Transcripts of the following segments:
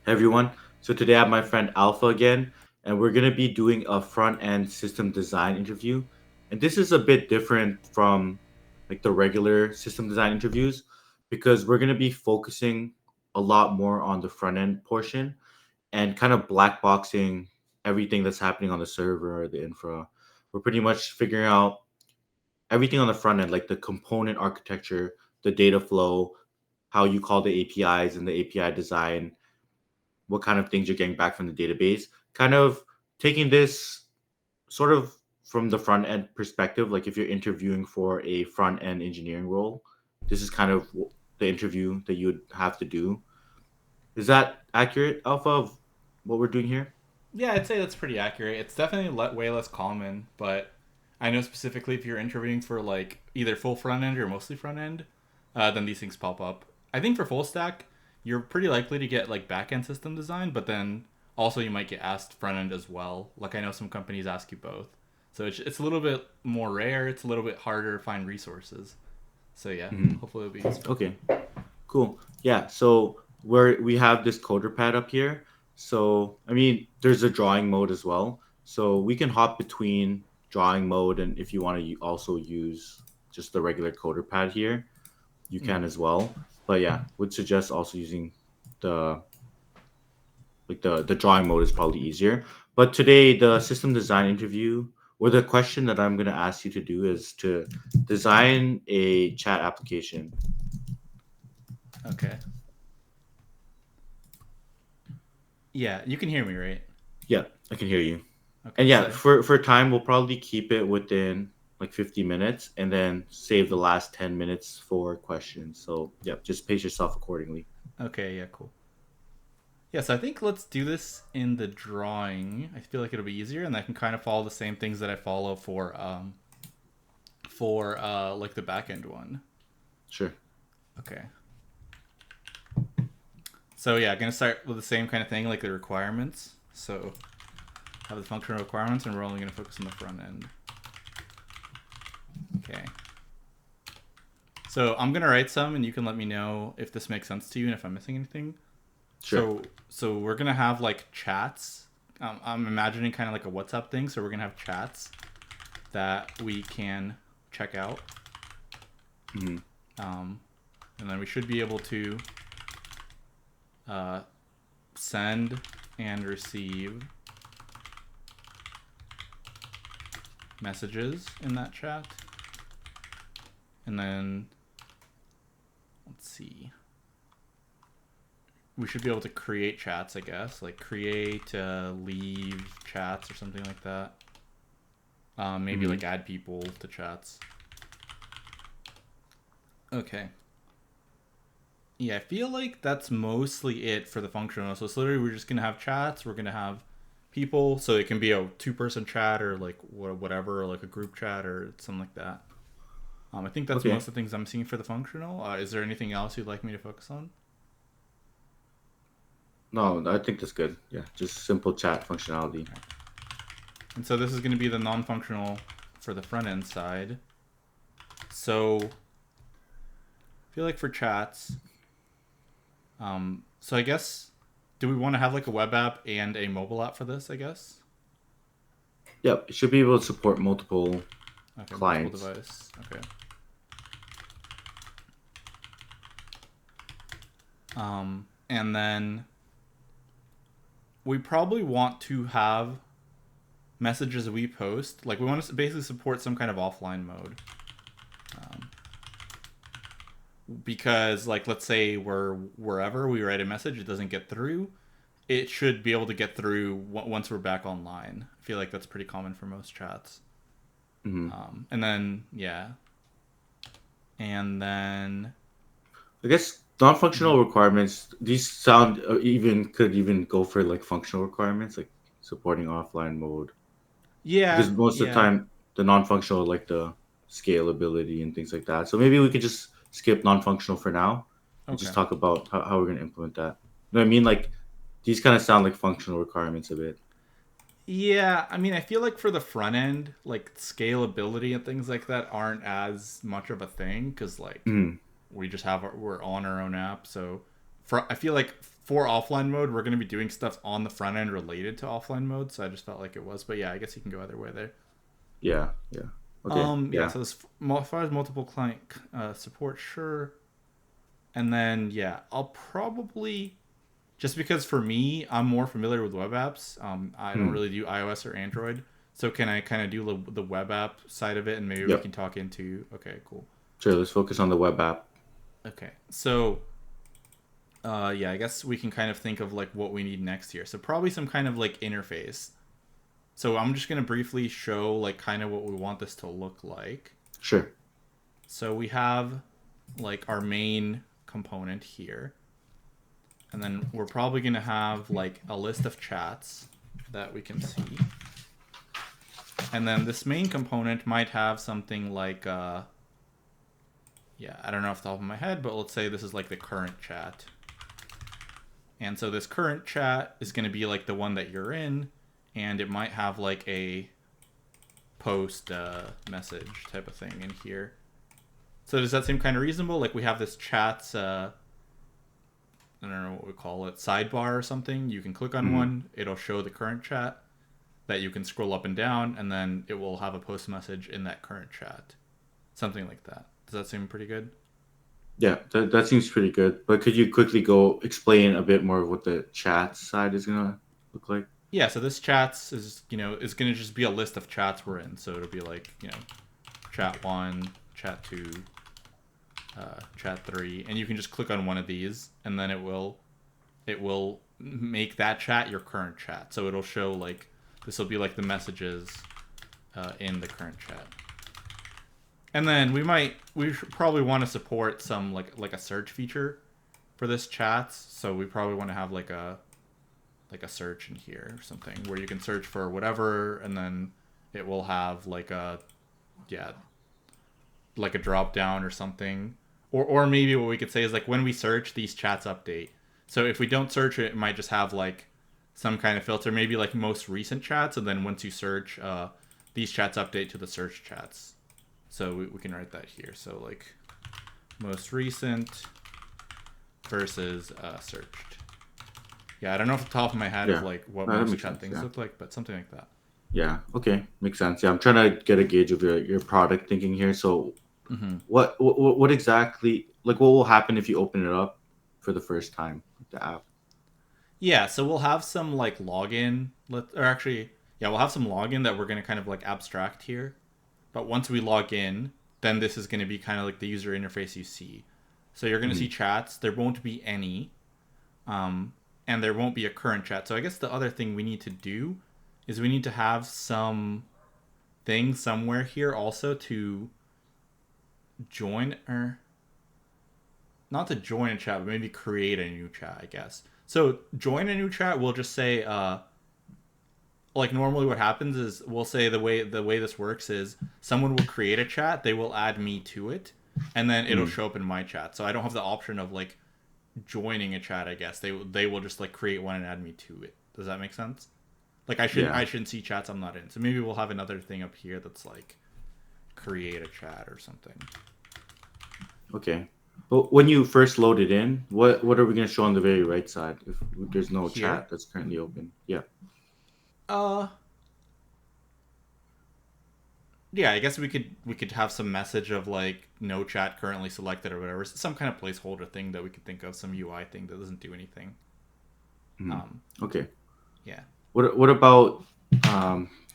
Hey everyone. So today I have my friend Alpha again, and we're going to be doing a front end system design interview. And this is a bit different from like the regular system design interviews because we're going to be focusing a lot more on the front end portion and kind of black boxing everything that's happening on the server or the infra. We're pretty much figuring out everything on the front end, like the component architecture, the data flow, how you call the APIs and the API design, what kind of things you're getting back from the database, kind of taking this sort of from the front end perspective. Like if you're interviewing for a front end engineering role, this is kind of the interview that you would have to do. Is that accurate, Alpha, of what we're doing here? Yeah, I'd say that's pretty accurate. It's definitely way less common, but I know specifically if you're interviewing for like either full front end or mostly front end, then these things pop up. I think for full stack, you're pretty likely to get like back end system design, but then also you might get asked front end as well. Like I know some companies ask you both, so it's a little bit more rare. It's a little bit harder to find resources. So yeah, Mhm. hopefully it'll be useful. Okay, cool. Yeah, so we have this coder pad up here. So I mean, there's a drawing mode as well. So we can hop between drawing mode and if you want to also use just the regular coder pad here, you can Mm. as well. But yeah, would suggest also using the the drawing mode is probably easier. But today the system design interview or the question that I'm gonna ask you to do is to design a chat application. Okay. Yeah, you can hear me, right? Yeah, I can hear you. And Okay, yeah, so for time we'll probably keep it within like 50 minutes and then save the last 10 minutes for questions. So yeah, just pace yourself accordingly. okay, yeah, cool. Yes, I think let's do this in the drawing. I feel like it'll be easier, and I can kind of follow the same things that I follow for like the backend one. Sure. Okay. So yeah, gonna start with the same kind of thing, like the requirements. So have the functional requirements, and we're only gonna focus on the front end. Okay. So I'm gonna write some, and you can let me know if this makes sense to you and if I'm missing anything. Sure. So we're gonna have like chats. I'm imagining kind of like a WhatsApp thing. So we're gonna have chats that we can check out. Hmm. Um, and then we should be able to uh, send and receive messages in that chat. And then let's see. We should be able to create chats, I guess, like create, leave chats or something like that. Maybe Hmm. like add people to chats. Okay. Yeah, I feel like that's mostly it for the functional. So it's literally we're just gonna have chats. We're gonna have people, so it can be a two-person chat or like whatever, or like a group chat or something like that. I think that's Okay. most of the things I'm seeing for the functional. Is there anything else you'd like me to focus on? No, I think that's good. Yeah, just simple chat functionality. And so this is going to be the non-functional for the front end side. So I feel like for chats, so I guess do we want to have like a web app and a mobile app for this? I guess. Yep, it should be able to support multiple Okay, multiple clients. device. Okay. And then we probably want to have messages we post. Like we want to basically support some kind of offline mode. Um, because like let's say we're wherever we write a message, it doesn't get through. It should be able to get through once we're back online. I feel like that's pretty common for most chats. Hmm. And then yeah, and then I guess mhm. non-functional requirements. These sound even could even go for like functional requirements, like supporting offline mode. Because Yeah, most of the yeah, time, the non-functional like the scalability and things like that. So maybe we could just skip non-functional for now and just okay. talk about how we're going to implement that. You know what I mean? Like these kind of sound like functional requirements a bit. Yeah, I mean, I feel like for the front end, like scalability and things like that aren't as much of a thing because like Mm. we're on our own app. So for I feel like for offline mode, we're going to be doing stuff on the front end related to offline mode. So I just felt like it was. But yeah, I guess you can go either way there. Yeah, yeah. Okay, Yeah. yeah. So as far as multiple client support, sure. And then yeah, I'll probably just because for me, I'm more familiar with web apps. I don't Hmm. really do iOS or Android. So can I kind of do the web app side of it, and maybe we Yep. can talk into. Okay, cool. Sure. Let's focus on the web app. Okay, so yeah, I guess we can kind of think of like what we need next here. So probably some kind of like interface. So I'm just gonna briefly show like kind of what we want this to look like. Sure. So we have like our main component here, and then we're probably gonna have like a list of chats that we can see. And then this main component might have something like yeah, I don't know off the top of my head, but let's say this is like the current chat. And so this current chat is going to be like the one that you're in, and it might have like a post message type of thing in here. So does that seem kind of reasonable? Like we have this chat's I don't know what we call it, sidebar or something. You can click on Hmm. one, it'll show the current chat that you can scroll up and down, and then it will have a post message in that current chat. Something like that. Does that seem pretty good? Yeah, that seems pretty good. But could you quickly go explain a bit more of what the chat side is gonna look like? Yeah, so this chats is going to just be a list of chats we're in. So it'll be like, chat 1, chat 2, chat 3, and you can just click on one of these and then it will make that chat your current chat. So it'll show like this will be like the messages in the current chat. And then we probably want to support some like a search feature for this chats. So we probably want to have like a search in here or something where you can search for whatever, and then it will have like a yeah like a drop down or something. Or maybe what we could say is like when we search, these chats update. So if we don't search it, it might just have like some kind of filter, maybe like most recent chats, and then once you search, these chats update to the search chats. So we can write that here. So like most recent versus searched. Yeah, I don't know off the top of my head of Yeah, like what that most makes chat sense. things Yeah, look like, but something like that. yeah. Okay, makes sense. Yeah, I'm trying to get a gauge of your product thinking here. So, Mm-hmm. what exactly like what will happen if you open it up for the first time, the app? Yeah, so we'll have some like login, or actually, yeah, we'll have some login that we're gonna kind of like abstract here. But once we log in, then this is gonna be kind of like the user interface you see. So you're gonna see Hmm. chats. There won't be any, and there won't be a current chat. So I guess the other thing we need to do is we need to have some thing somewhere here also to join or not to join a chat, but maybe create a new chat, I guess. So join a new chat, we'll just say like normally what happens is we'll say the way this works is someone will create a chat, they will add me to it, and then it'll Hmm. show up in my chat. So I don't have the option of like joining a chat, I guess. They will just like create one and add me to it. Does that make sense? Like Yeah. I shouldn't see chats I'm not in. So maybe we'll have another thing up here that's like create a chat or something. Okay. Well, when you first load it in, what are we gonna show on the very right side if there's no Here. chat that's currently open? Yeah. Uh yeah, I guess we could have some message of like no chat currently selected or whatever. Some kind of placeholder thing that we could think of, some UI thing that doesn't do anything. Hmm. Um Okay. yeah. What about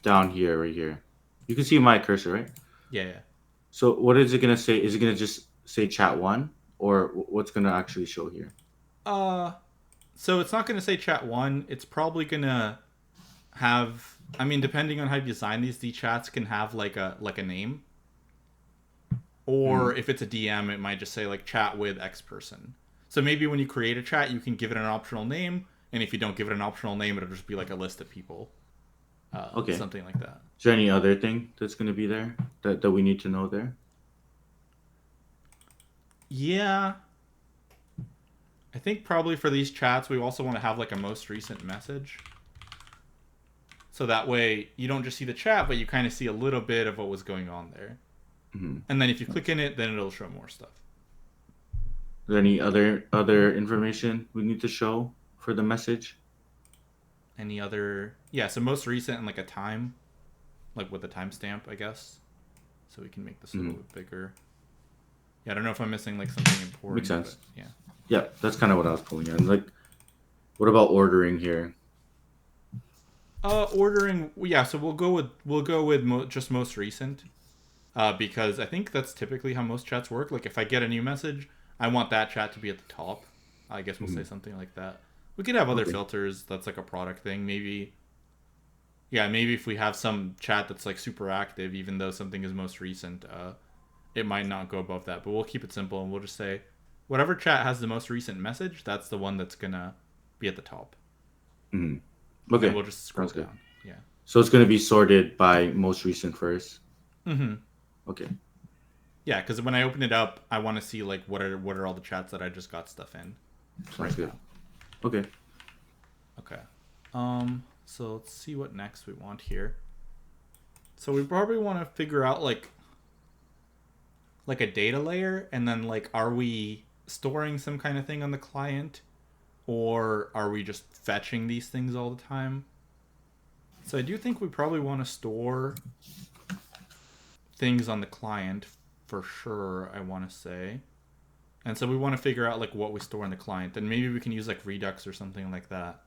down here, right here? You can see my cursor, right? Yeah, yeah. So what is it gonna say? Is it gonna just say chat one, or what's gonna actually show here? Uh so it's not going to say chat 1. It's probably going to have, I mean, depending on how you design these chats can have like a name, or Hmm. if it's a DM it might just say like chat with X person. So maybe when you create a chat you can give it an optional name, and if you don't give it an optional name it'll just be like a list of people, Okay. something like that. Is there any other thing that's gonna be there that we need to know there? Yeah, I think probably for these chats we also want to have like a most recent message, so that way you don't just see the chat but you kind of see a little bit of what was going on there, Hmm. and then if you click Nice. in it then it'll show more stuff. Is there any other information we need to show? for the message. Any other? Yeah, so most recent and like a time, like with a timestamp, I guess. So we can make this a little Mm-hmm. bit bigger. Yeah, I don't know if I'm missing like something Makes important, but sense. yeah. Yeah, that's kind of what I was pulling in. Like, what about ordering here? Ordering. Yeah, so we'll go with just most recent. Because I think that's typically how most chats work. Like if I get a new message, I want that chat to be at the top. I guess we'll say Mm-hmm. something like that. We could have other Okay. filters. That's like a product thing. Maybe, yeah, maybe if we have some chat that's like super active, even though something is most recent, it might not go above that. But we'll keep it simple and we'll just say whatever chat has the most recent message, that's the one that's gonna be at the top. Mm-hmm. And then Okay, we'll just scroll sounds good. down. Yeah. So it's gonna be sorted by most recent first. Mm-hmm. Okay, Yeah, because when I open it up, I want to see like what are all the chats that I just got stuff in sounds right good. now. Okay. Okay. So let's see what next we want here. So we probably want to figure out like a data layer, and then like are we storing some kind of thing on the client, or are we just fetching these things all the time? So I do think we probably want to store things on the client for sure, I want to say. And so we want to figure out like what we store on the client. And maybe we can use like Redux or something like that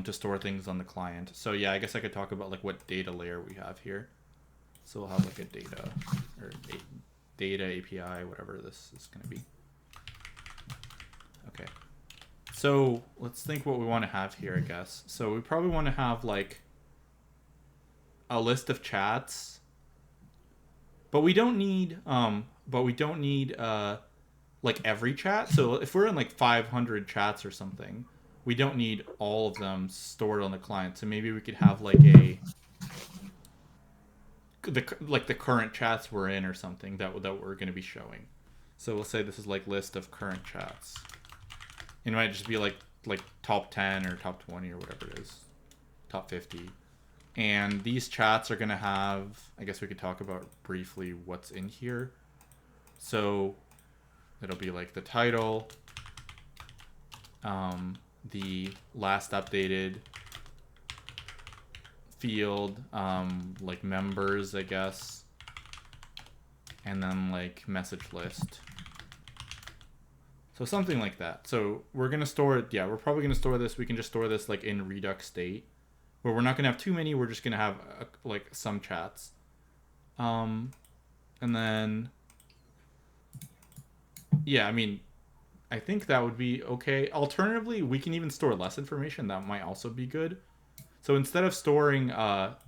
to store things on the client. So yeah, I guess I could talk about like what data layer we have here. So we'll have like a data or data API, whatever this is going to be. Okay. So let's think what we want to have here, I guess. So we probably want to have like a list of chats, but we don't need like every chat. So if we're in like 500 chats or something, we don't need all of them stored on the client. So maybe we could have like the current chats we're in or something that we're going to be showing. So we'll say this is like list of current chats. It might just be like top 10 or top 20 or whatever it is, top 50. And these chats are going to have, I guess we could talk about briefly what's in here. So it'll be like the title, the last updated field, like members, I guess, and then like message list. So something like that. So we're gonna store it. Yeah, we're probably gonna store this. We can just store this like in Redux state, where we're not gonna have too many. We're just gonna have like some chats. Um, and then yeah, I mean, I think that would be okay. Alternatively, we can even store less information. That might also be good. So instead of storing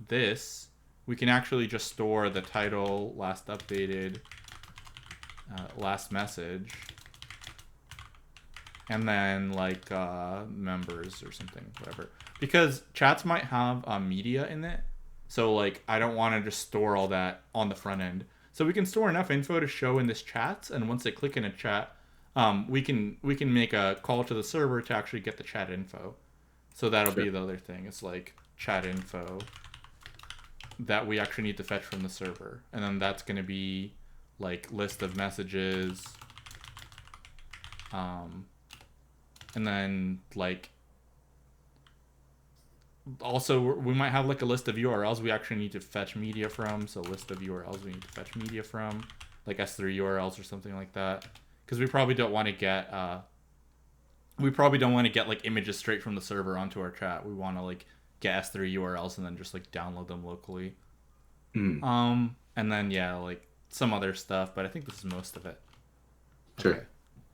this, we can actually just store the title, last updated, last message, and then like members or something, whatever. Because chats might have media in it, so like I don't want to just store all that on the front end. So we can store enough info to show in this chat, and once they click in a chat, we can make a call to the server to actually get the chat info. So that'll Sure. be the other thing. It's like chat info that we actually need to fetch from the server, and then that's going to be like list of messages, um, and then like also we might have like a list of URLs we actually need to fetch media from. So list of URLs we need to fetch media from, like S3 URLs or something like that, because we probably don't want to get like images straight from the server onto our chat. We want to like get S3 URLs and then just like download them locally. Mm. And then yeah, like some other stuff, but I think this is most of it. Okay. Sure.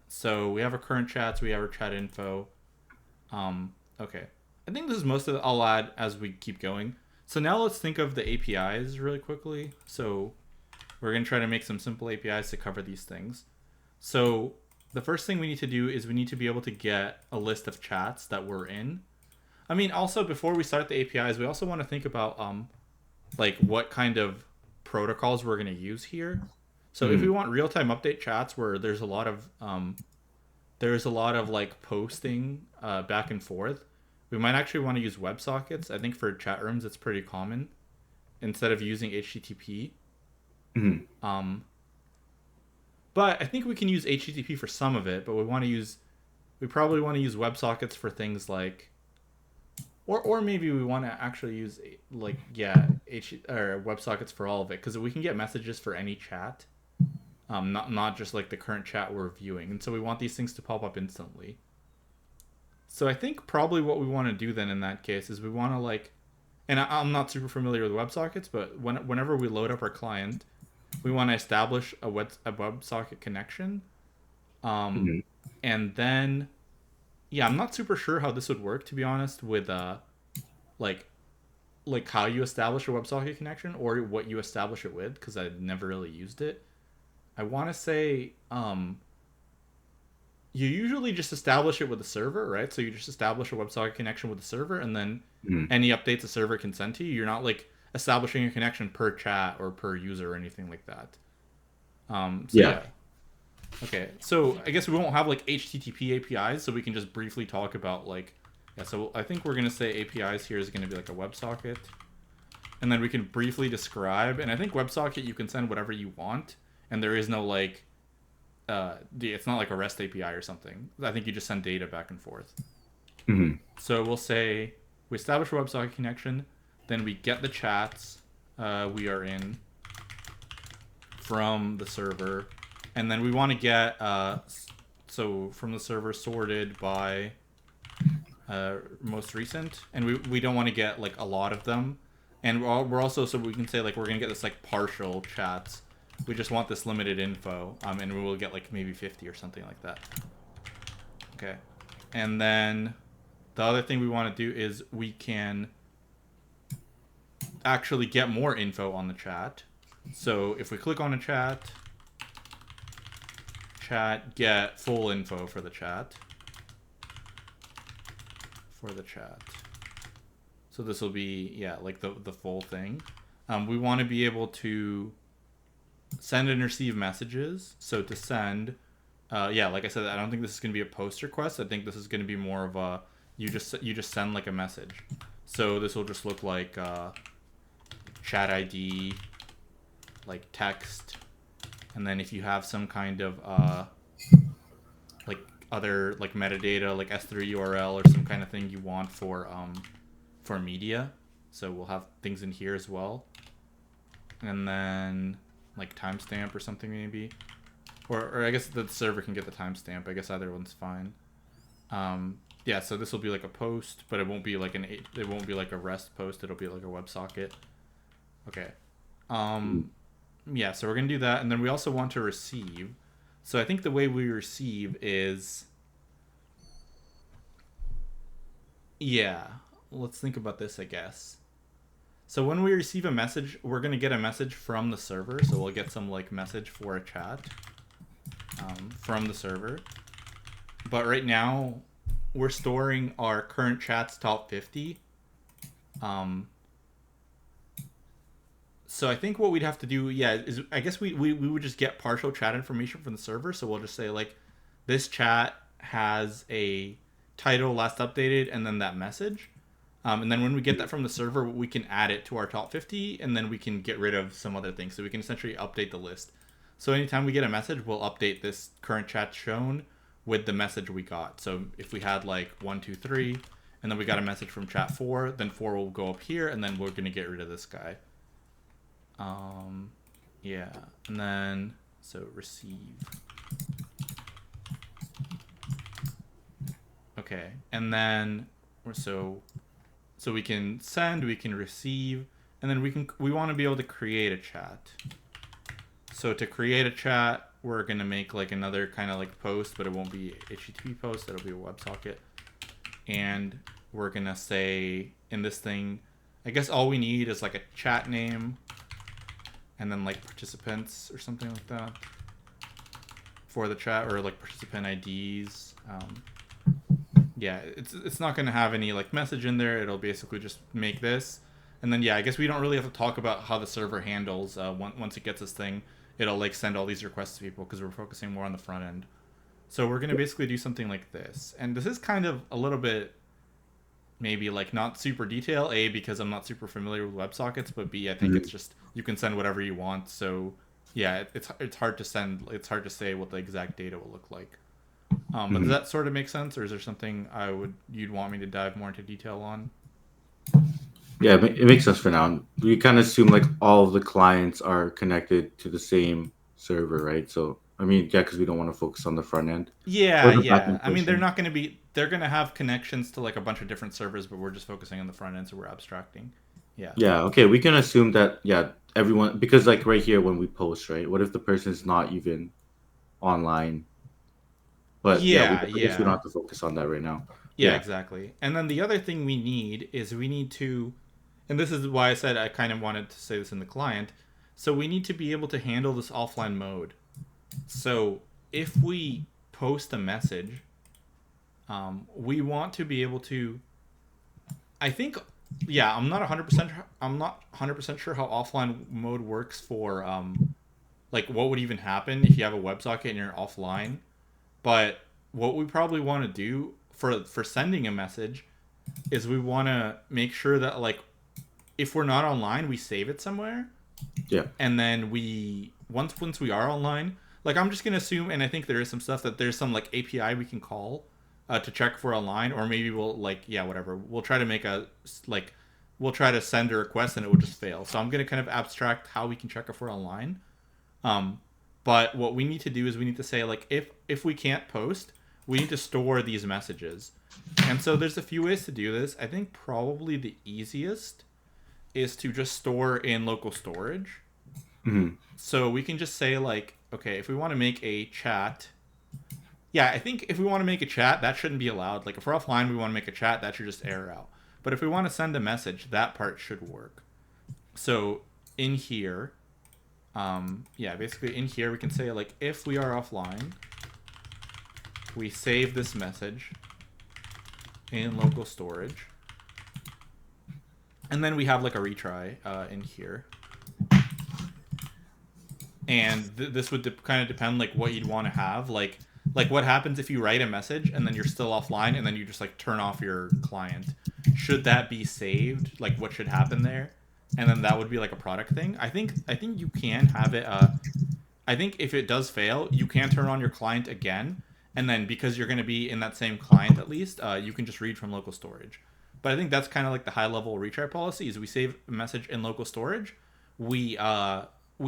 So we have our current chats, we have our chat info. Okay. I think this is most of it. I'll add as we keep going. So now let's think of the APIs really quickly. So we're going to try to make some simple APIs to cover these things. So the first thing we need to do is we need to be able to get a list of chats that we're in. I mean, also before we start the APIs, we also want to think about like what kind of protocols we're going to use here. So if we Mm. want real-time update chats where there's a lot of like posting back and forth, we might actually want to use WebSockets. I think for chat rooms it's pretty common instead of using HTTP. Mm. Um, but I think we can use HTTP for some of it, but we want to use we probably want to use WebSockets for things like, or maybe we want to actually use like or WebSockets for all of it because we can get messages for any chat, not just like the current chat we're viewing, and so we want these things to pop up instantly. So I think probably what we want to do then in that case is we want to like, and I'm not super familiar with WebSockets, but whenever we load up our client, we want to establish a WebSocket connection, um, Hmm. and then yeah, I'm not super sure how this would work to be honest with like how you establish a WebSocket connection or what you establish it with because I've never really used it. I want to say you usually just establish it with the server, right? So you just establish a WebSocket connection with the server, and then Hmm. any updates the server can send to you. You're not like establishing a connection per chat or per user or anything like that. So Yeah. yeah. Okay. So I guess we won't have like HTTP APIs, so we can just briefly talk about like yeah. So I think we're gonna say APIs here is gonna be like a WebSocket, and then we can briefly describe. And I think WebSocket you can send whatever you want, and there is no like it's not like a REST API or something. I think you just send data back and forth. Hmm. So we'll say we establish a WebSocket connection, then we get the chats we are in from the server, and then we want to get so from the server sorted by most recent, and we don't want to get like a lot of them, and we're also so we can say like we're gonna get this like partial chats. We just want this limited info, and we will get like maybe 50 or something like that. Okay, and then the other thing we want to do is we can actually get more info on the chat. So if we click on a chat, get full info for the chat. So this will be, yeah, like the full thing. We want to be able to send and receive messages. So to send, yeah, like I said, I don't think this is going to be a post request. I think this is going to be more of a you just send like a message. So this will just look like chat ID, like text, and then if you have some kind of like other like metadata, like S3 URL or some kind of thing you want for media. So we'll have things in here as well, and then like timestamp or something maybe, or I guess the server can get the timestamp. I guess either one's fine. Yeah, so this will be like a post, but it won't be like it won't be like a REST post. It'll be like a WebSocket. Okay. Um, yeah, so we're gonna do that, and then we also want to receive. So I think the way we receive is, yeah. Let's think about this, I guess. So when we receive a message, we're gonna get a message from the server. So we'll get some like message for a chat from the server. But right now, we're storing our current chat's top 50. Um, so I think what we'd have to do, yeah, is I guess we would just get partial chat information from the server. So we'll just say like, this chat has a title last updated and then that message. And then when we get that from the server, we can add it to our top 50, and then we can get rid of some other things. So we can essentially update the list. So anytime we get a message, we'll update this current chat shown with the message we got. So if we had like 1, 2, 3, and then we got a message from chat 4, then 4 will go up here, and then we're going to get rid of this guy. Yeah, and then so receive. Okay, and then so we can send, we can receive, and then we want to be able to create a chat. So to create a chat, we're gonna make like another kind of like post, but it won't be HTTP post. It'll be a WebSocket, and we're gonna say in this thing, I guess all we need is like a chat name, and then like participants or something like that for the chat, or like participant IDs. Yeah, it's not going to have any like message in there. It'll basically just make this, and then yeah, I guess we don't really have to talk about how the server handles once it gets this thing. It'll like send all these requests to people because we're focusing more on the front end. So we're going to basically do something like this, and this is kind of a little bit maybe like not super detailed. A, because I'm not super familiar with WebSockets, but B, I think Hmm. it's just you can send whatever you want. So yeah, it's hard to send. It's hard to say what the exact data will look like. But does Mhm. that sort of make sense, or is there something you'd want me to dive more into detail on? Yeah, it makes sense for now. We kind of assume like all of the clients are connected to the same server, right? So I mean, yeah, because we don't want to focus on the front end or Yeah, the back yeah. end I mean, they're portion. not going to be. They're going to have connections to like a bunch of different servers, but we're just focusing on the front end, so we're abstracting. Yeah. Yeah, okay, we can assume that yeah, everyone because like right here when we post, right? What if the person is not even online? But yeah, Yeah, I guess we don't yeah. have to focus on that right now. Yeah, Yeah, exactly. And then the other thing we need is we need to, and this is why I said I kind of wanted to say this in the client. So we need to be able to handle this offline mode. So if we post a message, we want to be able to. I think, yeah, I'm not 100%. I'm not 100% sure how offline mode works for like what would even happen if you have a WebSocket and you're offline. But what we probably want to do for sending a message is we want to make sure that like if we're not online, we save it somewhere, yeah, and then we once we are online, like I'm just gonna assume, and I think there is some stuff that there's some like API we can call to check if we're online, or maybe we'll like yeah whatever we'll try to make a like we'll try to send a request and it will just fail. So I'm gonna kind of abstract how we can check if we're online. Um, but what we need to do is we need to say like if we can't post, we need to store these messages. And so there's a few ways to do this. I think probably the easiest is to just store in local storage. hmm So we can just say like, okay, if we want to make a chat, yeah, I think if we want to make a chat, that shouldn't be allowed. Like if we're offline, we want to make a chat, that should just error out. But if we want to send a message, that part should work. So in here, yeah, basically in here we can say like if we are offline, we save this message in local storage, and then we have like a retry in here. And this would kind of depend like what you'd want to have like what happens if you write a message and then you're still offline and then you just like turn off your client. Should that be saved? Like what should happen there? And then that would be like a product thing. I think you can have it I think if it does fail, you can turn on your client again, and then because you're going to be in that same client at least, you can just read from local storage. But I think that's kind of like the high level retry policy: is we save a message in local storage, we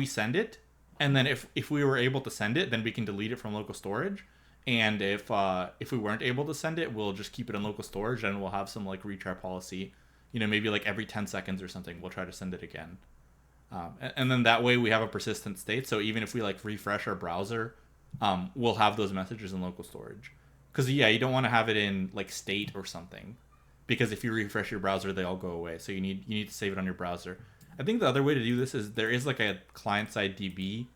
send it, and then if we were able to send it, then we can delete it from local storage. And if we weren't able to send it, we'll just keep it in local storage, and we'll have some like retry policy. Maybe like every 10 seconds or something, we'll try to send it again. And then that way we have a persistent state. So even if we like refresh our browser, we'll have those messages in local storage. Because yeah, you don't want to have it in like state or something, because if you refresh your browser, they all go away. So you need to save it on your browser. I think the other way to do this is there is like a client side DB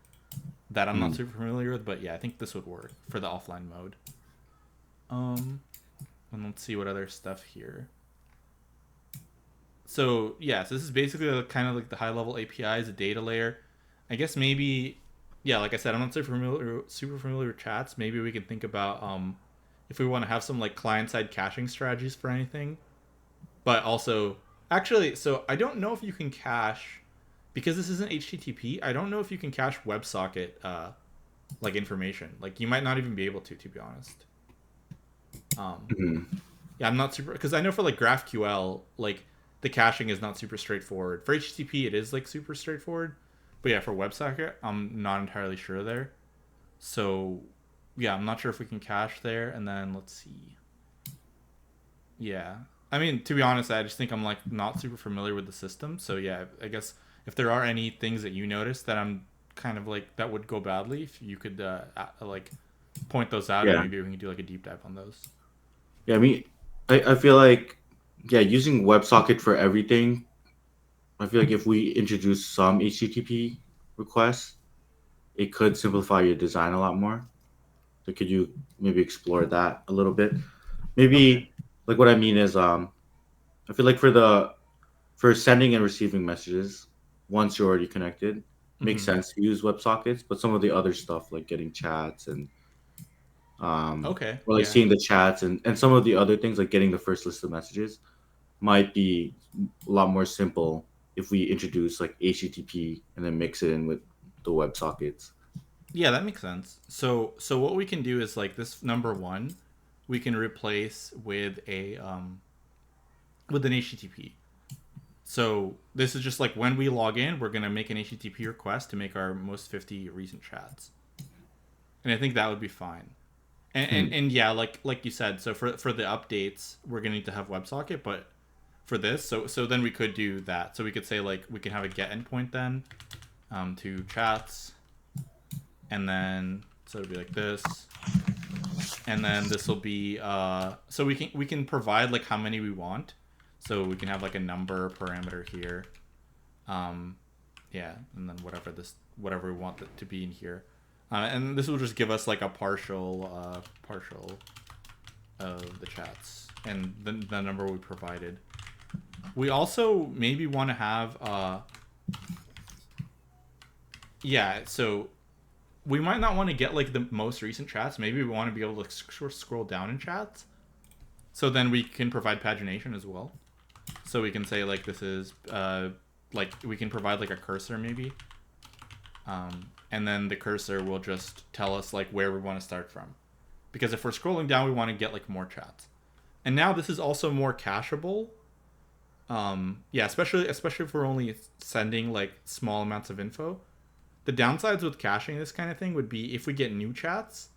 that I'm not super familiar with, but yeah, I think this would work for the offline mode. Um, and let's see what other stuff here. So yeah, so this is basically kind of like the high level APIs, a data layer. I guess maybe, yeah, like I said, I'm not super familiar with chats. Maybe we can think about if we want to have some like client side caching strategies for anything. But also, actually, so I don't know if you can cache because this isn't HTTP. I don't know if you can cache WebSocket like information. Like you might not even be able to be honest. Um, hmm Yeah, I'm not super because I know for like GraphQL, like the caching is not super straightforward. For HTTP, it is like super straightforward, but yeah, for WebSocket, I'm not entirely sure there. So yeah, I'm not sure if we can cache there. And then let's see. Yeah, I mean to be honest, I just think I'm like not super familiar with the system. So yeah, I guess if there are any things that you notice that I'm kind of like that would go badly, if you could like point those out, and yeah, maybe we can do like a deep dive on those. yeah. I mean, I feel like yeah, using WebSocket for everything. I feel like if we introduce some HTTP requests, it could simplify your design a lot more. So could you maybe explore that a little bit? Okay. Maybe like what I mean is I feel like for sending and receiving messages once you're already connected, makes Mm-hmm. sense to use WebSockets, but some of the other stuff like getting chats and Okay. or like Yeah. seeing the chats and some of the other things like getting the first list of messages might be a lot more simple if we introduce like HTTP and then mix it in with the WebSockets. Yeah, that makes sense. So what we can do is like this number one, we can replace with an HTTP. So this is just like when we log in, we're gonna make an HTTP request to make our most 50 recent chats, and I think that would be fine. And Hmm. yeah, like you said, so for the updates, we're gonna need to have WebSocket, but for this, so then we could do that. So we could say like we can have a get endpoint then to chats, and then so it'd be like this, and then this will be so we can provide like how many we want, so we can have like a number parameter here, um yeah, and then whatever we want it to be in here, and this will just give us like a partial of the chats and the number we provided. We also maybe want to have yeah, so we might not want to get like the most recent chats. Maybe we want to be able to scroll down in chats. So then we can provide pagination as well. So we can say like this is like we can provide like a cursor maybe, and then the cursor will just tell us like where we want to start from. Because if we're scrolling down, we want to get like more chats. And now this is also more cacheable. Yeah, especially if we're only sending like small amounts of info. The downsides with caching this kind of thing would be if we get new chats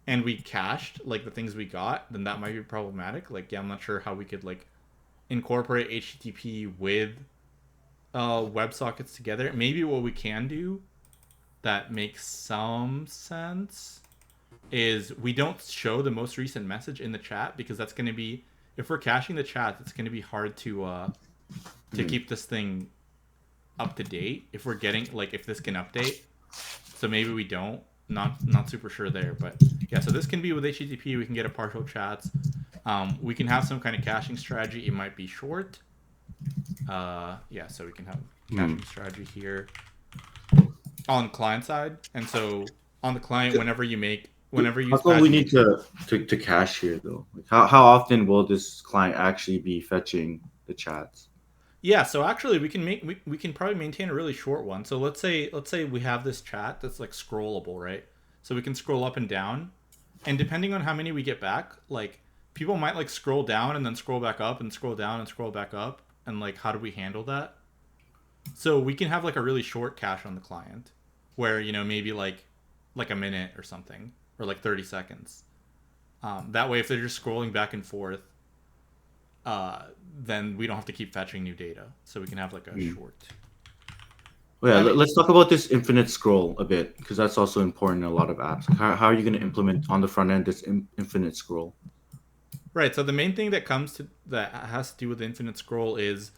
and we cached like the things we got, then that might be problematic. Like, yeah, I'm not sure how we could like incorporate HTTP with WebSockets together. Maybe what we can do that makes some sense is we don't show the most recent message in the chat, because that's going to be, if we're caching the chat, it's going to be hard to Hmm. keep this thing up to date if we're getting like if this can update. So maybe we don't. Not super sure there, but yeah. So this can be with HTTP. We can get a partial chats. We can have some kind of caching strategy. It might be short. Yeah. So we can have Hmm. caching strategy here on client side, and so on the client, whenever you How use come we need paginate. to cache here though? Like how often will this client actually be fetching the chats? Yeah, so actually we can probably maintain a really short one. So let's say we have this chat that's like scrollable, right? So we can scroll up and down. And depending on how many we get back, like people might like scroll down and then scroll back up and scroll down and scroll back up, and like how do we handle that? So we can have like a really short cache on the client where, maybe like a minute or something, or like 30 seconds. That way if they're just scrolling back and forth, then we don't have to keep fetching new data. So we can have like a Hmm. short. Well, yeah, I mean, let's talk about this infinite scroll a bit because that's also important in a lot of apps. Like how are you going to implement on the front end this infinite scroll? right. So the main thing that has to do with infinite scroll is,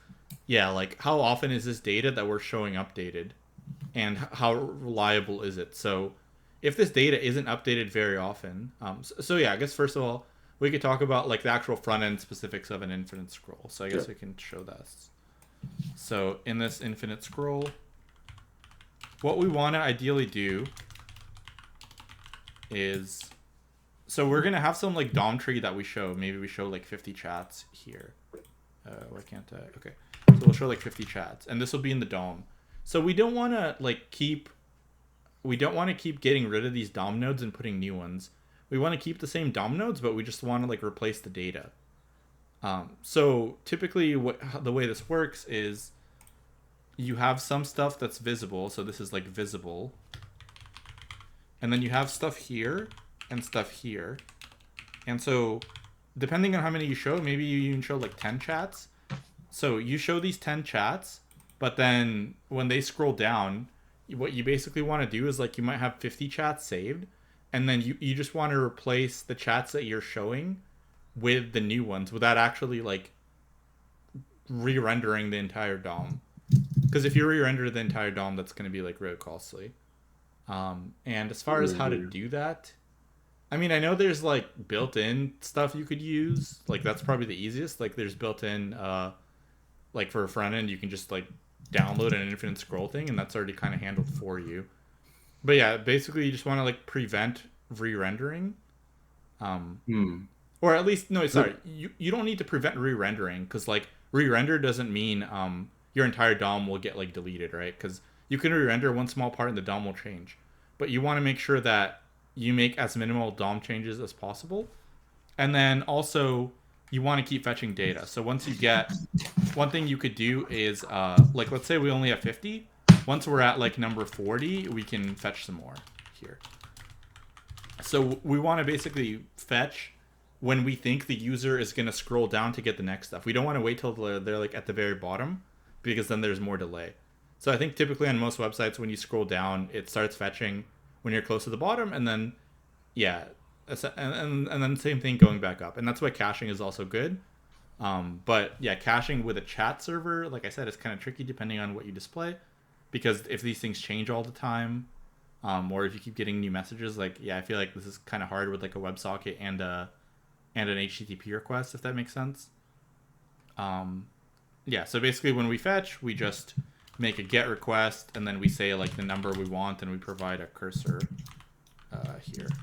yeah, like how often is this data that we're showing updated, and how reliable is it? So if this data isn't updated very often, so yeah, I guess first of all we could talk about like the actual front end specifics of an infinite scroll. So I Yeah. guess we can show that. So in this infinite scroll, what we want to ideally do is, so we're gonna have some like DOM tree that we show. Maybe we show like 50 chats here. Why can't I? Okay, so we'll show like 50 chats, and this will be in the DOM. So we don't want to keep getting rid of these DOM nodes and putting new ones. We want to keep the same DOM nodes, but we just want to like replace the data. So typically, the way this works is you have some stuff that's visible. So this is like visible, and then you have stuff here and stuff here. And so, depending on how many you show, maybe you even show like 10 chats. So you show these 10 chats, but then when they scroll down, what you basically want to do is like you might have 50 chats saved, and then you just want to replace the chats that you're showing with the new ones without actually like re-rendering the entire DOM. Because if you re-render the entire DOM, that's going to be like really costly. And as far as how to do that, I mean, I know there's like built-in stuff you could use. Like that's probably the easiest. Like there's built-in, like for a front end, you can just like download an infinite scroll thing, and that's already kind of handled for you. But yeah, basically you just want to like prevent re-rendering, um, Hmm. or at least no, sorry, you don't need to prevent re-rendering, because like re-render doesn't mean your entire DOM will get like deleted, right? Because you can re-render one small part and the DOM will change. but you want to make sure that you make as minimal DOM changes as possible. And then also, you want to keep fetching data. So once you get, one thing you could do is, like, let's say we only have 50. Once we're at like number 40, we can fetch some more here. So we want to basically fetch when we think the user is going to scroll down to get the next stuff. We don't want to wait till they're like at the very bottom, because then there's more delay. So I think typically on most websites, when you scroll down, it starts fetching when you're close to the bottom, and then yeah, and then same thing going back up, and that's why caching is also good. But yeah, caching with a chat server, like I said, is kind of tricky depending on what you display, because if these things change all the time, or if you keep getting new messages, like yeah, I feel like this is kind of hard with like a WebSocket and an HTTP request, if that makes sense. Um, yeah, so basically when we fetch, we just make a get request, and then we say like the number we want, and we provide a cursor here.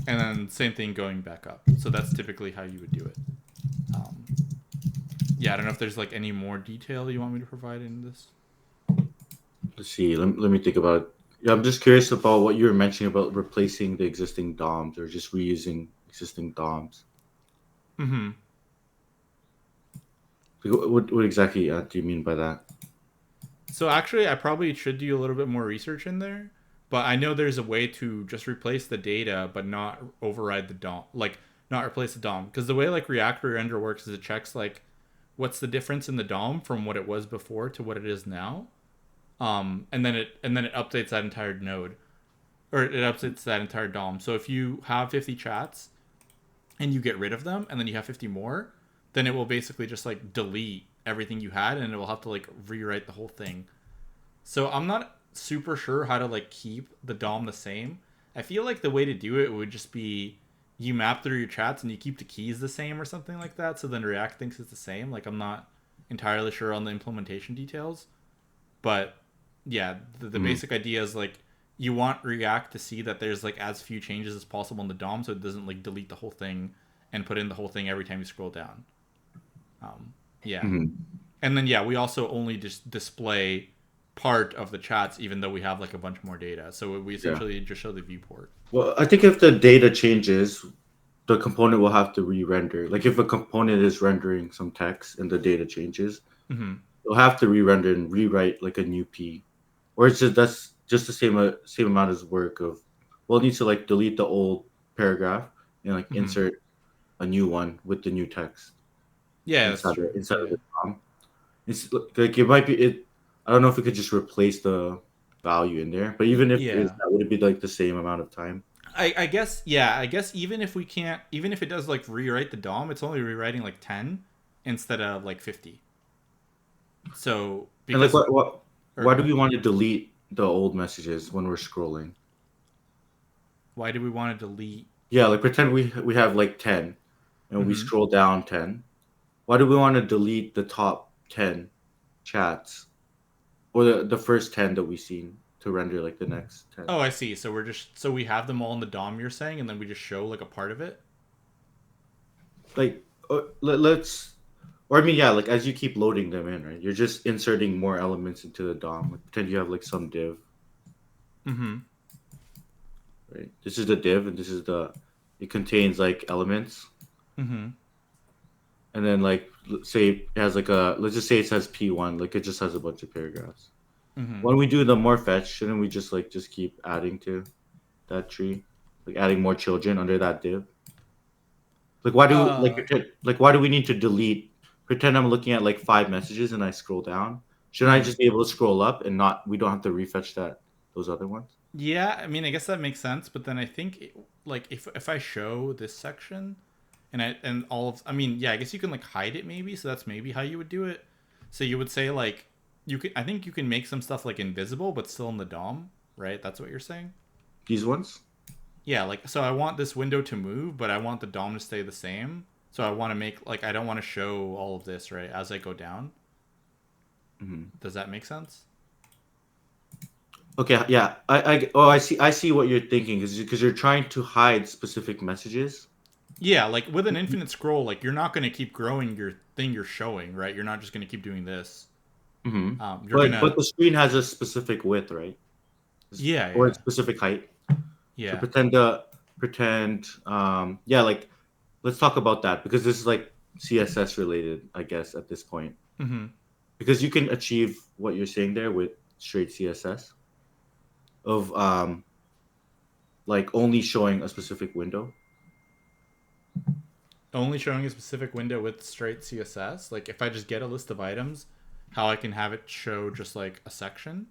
And then same thing going back up. So that's typically how you would do it. Um, yeah, I don't know if there's like any more detail you want me to provide in this. Let's see. Let me think about it. Yeah, I'm just curious about what you were mentioning about replacing the existing DOMs or just reusing existing DOMs. Mm-hmm. Like, what exactly do you mean by that? So actually, I probably should do a little bit more research in there, but I know there's a way to just replace the data, but not override the DOM, like not replace the DOM, because the way like React Render works is it checks like what's the difference in the DOM from what it was before to what it is now, and then it updates that entire node, or it updates that entire DOM. So if you have 50 chats and you get rid of them, and then you have 50 more, then it will basically just like delete everything you had, and it will have to like rewrite the whole thing. So I'm not super sure how to like keep the DOM the same. I feel like the way to do it would just be you map through your chats and you keep the keys the same or something like that. So then React thinks it's the same. Like I'm not entirely sure on the implementation details, but yeah, the Mm, basic idea is like you want React to see that there's like as few changes as possible in the DOM, so it doesn't like delete the whole thing and put in the whole thing every time you scroll down. Um, yeah, mhm. and then yeah, we also only just display part of the chats, even though we have like a bunch more data. So we Yeah. essentially just show the viewport. Well, I think if the data changes, the component will have to re-render. Like if a component is rendering some text and the data changes, Mm-hmm. it'll have to re-render and rewrite like a new P, or it's just that's just the same amount as work of. Well, it needs to like delete the old paragraph and like Mm-hmm. insert a new one with the new text Yeah, that's inside true. inside of Yeah. the DOM. It's like it might be it. I don't know if we could just replace the value in there, but even if it is Yeah. that, would it be like the same amount of time? I guess yeah, I guess even if we can't, even if it does like rewrite the DOM, it's only rewriting like 10 instead of like 50. So And like because, or why go do we ahead. want to delete the old messages when we're scrolling? Why do we want to delete? Yeah, like pretend we have like 10 and we Mm-hmm. scroll down 10. Why do we want to delete the top 10 chats or the first 10 that we've seen to render like the next 10? Oh, I see. So we're just, so we have them all in the DOM, you're saying, and then we just show like a part of it. Like let's or I mean yeah, like as you keep loading them in, right? You're just inserting more elements into the DOM. Like pretend you have like some div, Mm-hmm. right? This is the div and this is the it contains like elements. Mm-hmm. And then like say it has like a let's just say it says P1, like it just has a bunch of paragraphs. Mm-hmm. When we do the more fetch, shouldn't we just like just keep adding to that tree? Like adding more children under that div? Like why do like Uh. like why do we need to delete pretend I'm looking at like five messages and I scroll down? Shouldn't I Mm-hmm. just be able to scroll up and not we don't have to refetch that those other ones? Yeah, I mean, I guess that makes sense, but then I think like if I show this section and all of, I mean, yeah, I guess you can like hide it maybe, so that's maybe how you would do it. So you would say like you could, I think you can make some stuff like invisible but still in the DOM, right? That's what you're saying? These ones? Yeah, like so I want this window to move, but I want the DOM to stay the same. So I want to make like I don't want to show all of this, right, as I go down. Hmm. Does that make sense? Okay, yeah. I see what you're thinking because you're trying to hide specific messages. Yeah, like with an infinite scroll, like you're not going to keep growing your thing you're showing, right? You're not just going to keep doing this. Hmm. You're But gonna the screen has a specific width, right? yeah Or a yeah specific height. So yeah pretend yeah, like let's talk about that because this is like CSS related, I guess, at this point. mm-hmm. Because you can achieve what you're saying there with straight CSS of like only showing a specific window. Only showing a specific window with straight CSS. Like if I just get a list of items, how I can have it show just like a section.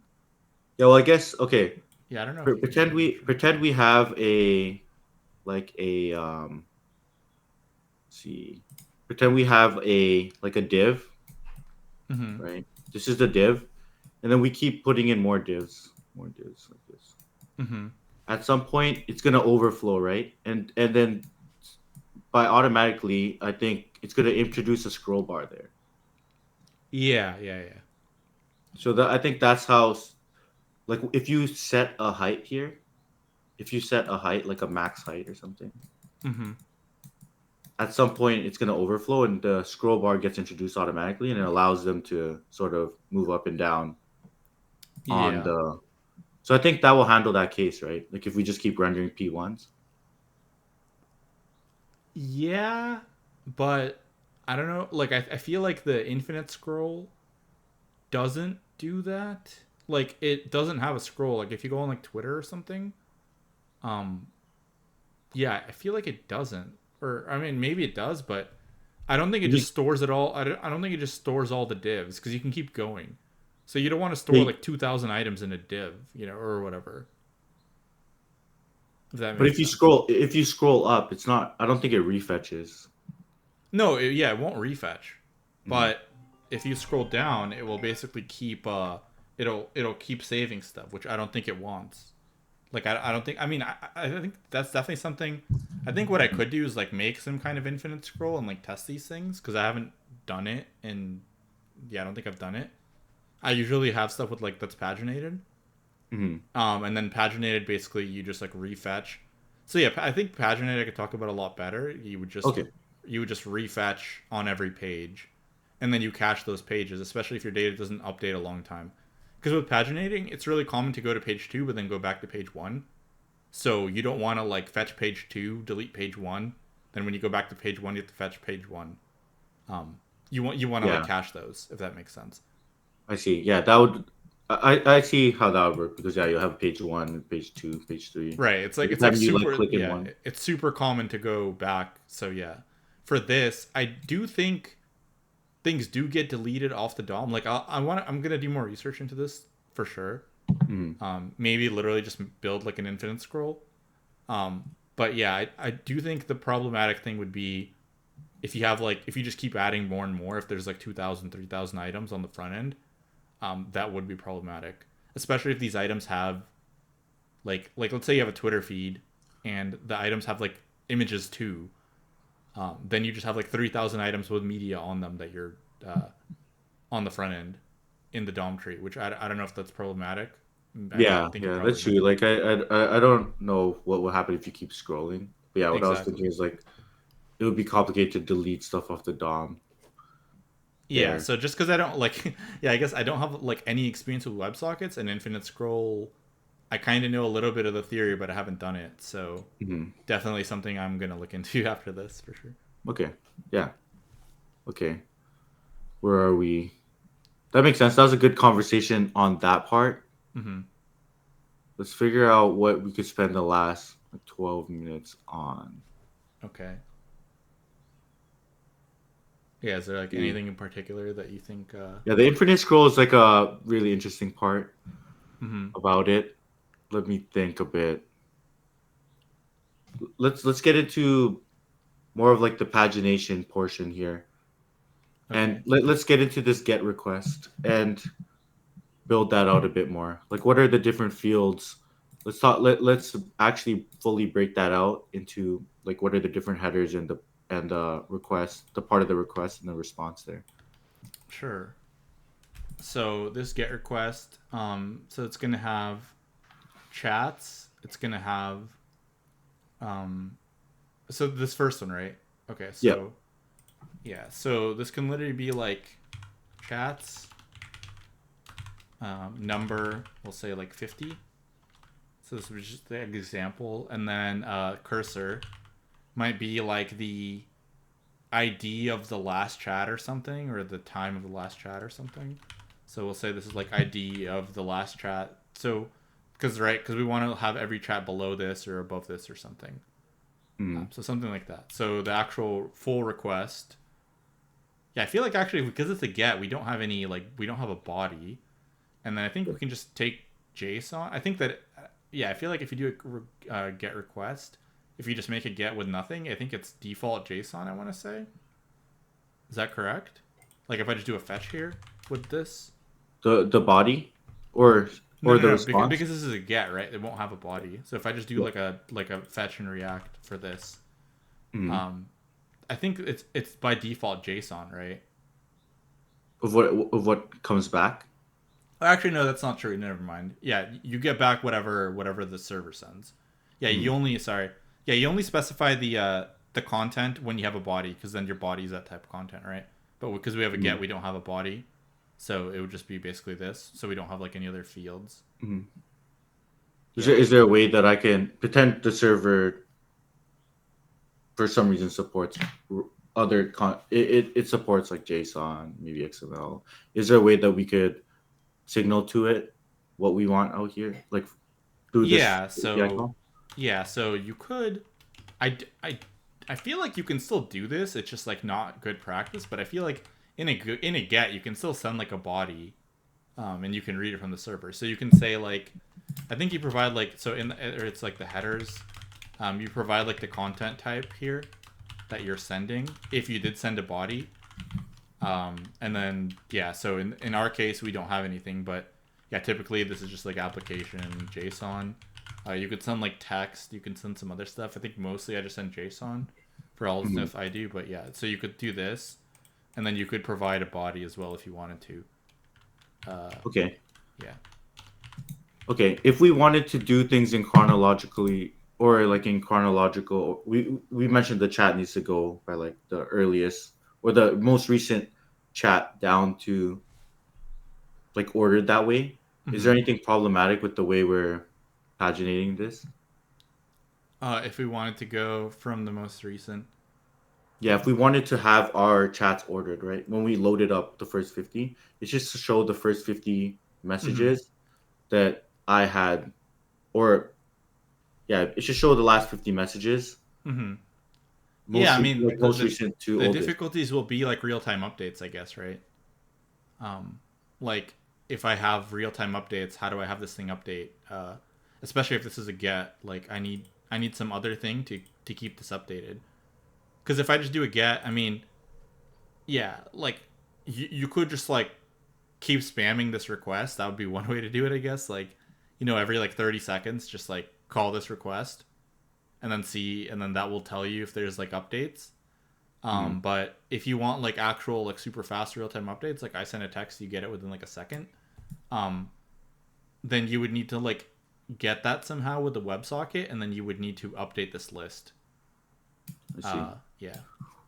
Yeah, well, I guess okay. Yeah, I don't know if you can do Pretend that actually. we have a like a see pretend we have a like a div, Mm-hmm. right? This is the div, and then we keep putting in more divs like this. Mm-hmm. At some point, it's gonna overflow, right? And then by automatically, I think it's gonna introduce a scroll bar there. Yeah, yeah, yeah. So that I think that's how like if you set a height here, if you set a height like a max height or something, Mm-hmm. at some point it's gonna overflow and the scroll bar gets introduced automatically and it allows them to sort of move up and down on Yeah. the. So I think that will handle that case, right? Like if we just keep rendering P1s. Yeah, but I don't know. Like I feel like the infinite scroll doesn't do that. Like it doesn't have a scroll. Like if you go on like Twitter or something, um, yeah, I feel like it doesn't. Or I mean, maybe it does, but I don't think it You just just stores it all. I don't think it just stores all the divs because you can keep going. So you don't want to store they, like 2,000 items in a div, or whatever. If that but makes sense. if you scroll up, it's not. I don't think it refetches. No, yeah, it won't refetch. Mhm. But if you scroll down, it will basically keep it'll keep saving stuff, which I don't think it wants. Like I don't think I mean I think that's definitely something. I think what I could do is like make some kind of infinite scroll and like test these things because I haven't done it and yeah I don't think I've done it. I usually have stuff with like that's paginated. Mhm. And then paginated basically you just like refetch. So yeah, I think paginated I could talk about a lot better. Okay. You would just refetch on every page, and then you cache those pages, especially if your data doesn't update a long time. Because with paginating, it's really common to go to page two but then go back to page one. So you don't want to like fetch page two, delete page one. Then when you go back to page one, you have to fetch page one. Um, you want to like Yeah, cache those if that makes sense. I see. Yeah, that would. I see how that would work because yeah, you'll have page one, page two, page three. Right. Every It's like time you like super click in yeah, one. it's super common to go back. So yeah. For this, I do think things do get deleted off the DOM. Like I'm going to do more research into this for sure. Mhm. Maybe literally just build like an infinite scroll. But yeah, I do think the problematic thing would be if you have like if you just keep adding more and more if there's like 2,000, 3,000 items on the front end, that would be problematic. Especially if these items have like let's say you have a Twitter feed and the items have like images too. Then you just have like 3,000 items with media on them that you're uh, on the front end in the DOM tree, which I don't know if that's problematic. I Yeah, think it yeah, that's probably true. might be. Like I don't know what will happen if you keep scrolling. But yeah, what I was thinking Exactly. is like it would be complicated to delete stuff off the DOM Yeah, there. so just because I don't like, yeah, I guess I don't have like any experience with WebSockets and Infinite Scroll. I kind of know a little bit of the theory, but I haven't done it. So Hmm. definitely something I'm gonna look into after this for sure. Okay. Yeah. Okay. Where are we? That makes sense. That was a good conversation on that part. Hmm. Let's figure out what we could spend the last like 12 minutes on. Okay. Yeah, is there like See. anything in particular that you think? Yeah, the infinite scroll is like a really interesting part Hmm. about it. Let me think a bit. Let's get into more of like the pagination portion here. And Okay. let's get into this get request and build that out a bit more. Like what are the different fields? Let's actually fully break that out into like what are the different headers and the request, the part of the request and the response there. Sure. So this GET request, so it's gonna have chats. It's gonna have, um, so this first one, right? Okay. Yep. So yeah. So this can literally be like chats Number, we'll say like 50. So this was just the example. And then cursor might be like the ID of the last chat or something, or the time of the last chat or something. So we'll say this is like ID of the last chat. So, because we want to have every chat below this or above this or something. Mm. So something like that. So the actual full request. Yeah, I feel like actually because it's a get, we don't have any we don't have a body, and then I think we can just take JSON. I think that yeah, I feel like if you do a get request, if you just make a get with nothing, I think it's default JSON. I want to say. Is that correct? Like if I just do a fetch here with this. The body, or No, no, the no. response. Because this is a get, right? It won't have a body. So if I just do Yeah. like a fetch in React for this, Mm. um, I think it's by default JSON, right? Of what comes back. Actually, no, that's not true. Never mind. Yeah, you get back whatever the server sends. Yeah, Mm. you only specify the content when you have a body, because then your body is that type of content, right? But because we have a get, Mm. we don't have a body, so it would just be basically this. So we don't have like any other fields. Mm. Yeah. Is there a way that I can pretend the server for some reason supports it supports like JSON, maybe XML. Is there a way that we could signal to it what we want out here, like through this Yeah. API So call? yeah. So you could. I I feel like you can still do this. It's just like not good practice. But I feel like in a get you can still send like a body, and you can read it from the server. So you can say like, I think you provide like so in or it's like the headers. You provide like the content type here that you're sending if you did send a body. And then yeah, so in our case we don't have anything, but yeah, typically this is just like application JSON. You could send like text, you can send some other stuff. I think mostly I just send JSON for all the Mhm. stuff I do, but yeah, so you could do this, and then you could provide a body as well if you wanted to. Okay. Yeah. Okay. If we wanted to do things in chronologically or like in chronological, we mentioned the chat needs to go by like the earliest or the most recent chat down to like ordered that way. Is there Hmm. anything problematic with the way we're paginating this? If we wanted to go from the most recent. Yeah, if we wanted to have our chats ordered, right? When we loaded up the first 50, it's just to show the first 50 Hmm. messages that I had, or yeah, it should show the last 50 messages, Hmm. Yeah, I mean most recent to the oldest. difficulties will be like real time updates, I guess, right? Like if I have real time updates, how do I have this thing update? Especially if this is a get, like I need some other thing to keep this updated. Because if I just do a get, I mean, yeah, like you could just like keep spamming this request. That would be one way to do it, I guess. Like, every like 30 seconds, just like call this request and then see, and then that will tell you if there's like updates. Mhm. But if you want like actual like super fast real time updates, like I send a text, you get it within like a second. Um, then you would need to like get that somehow with the WebSocket, and then you would need to update this list. I see. Yeah.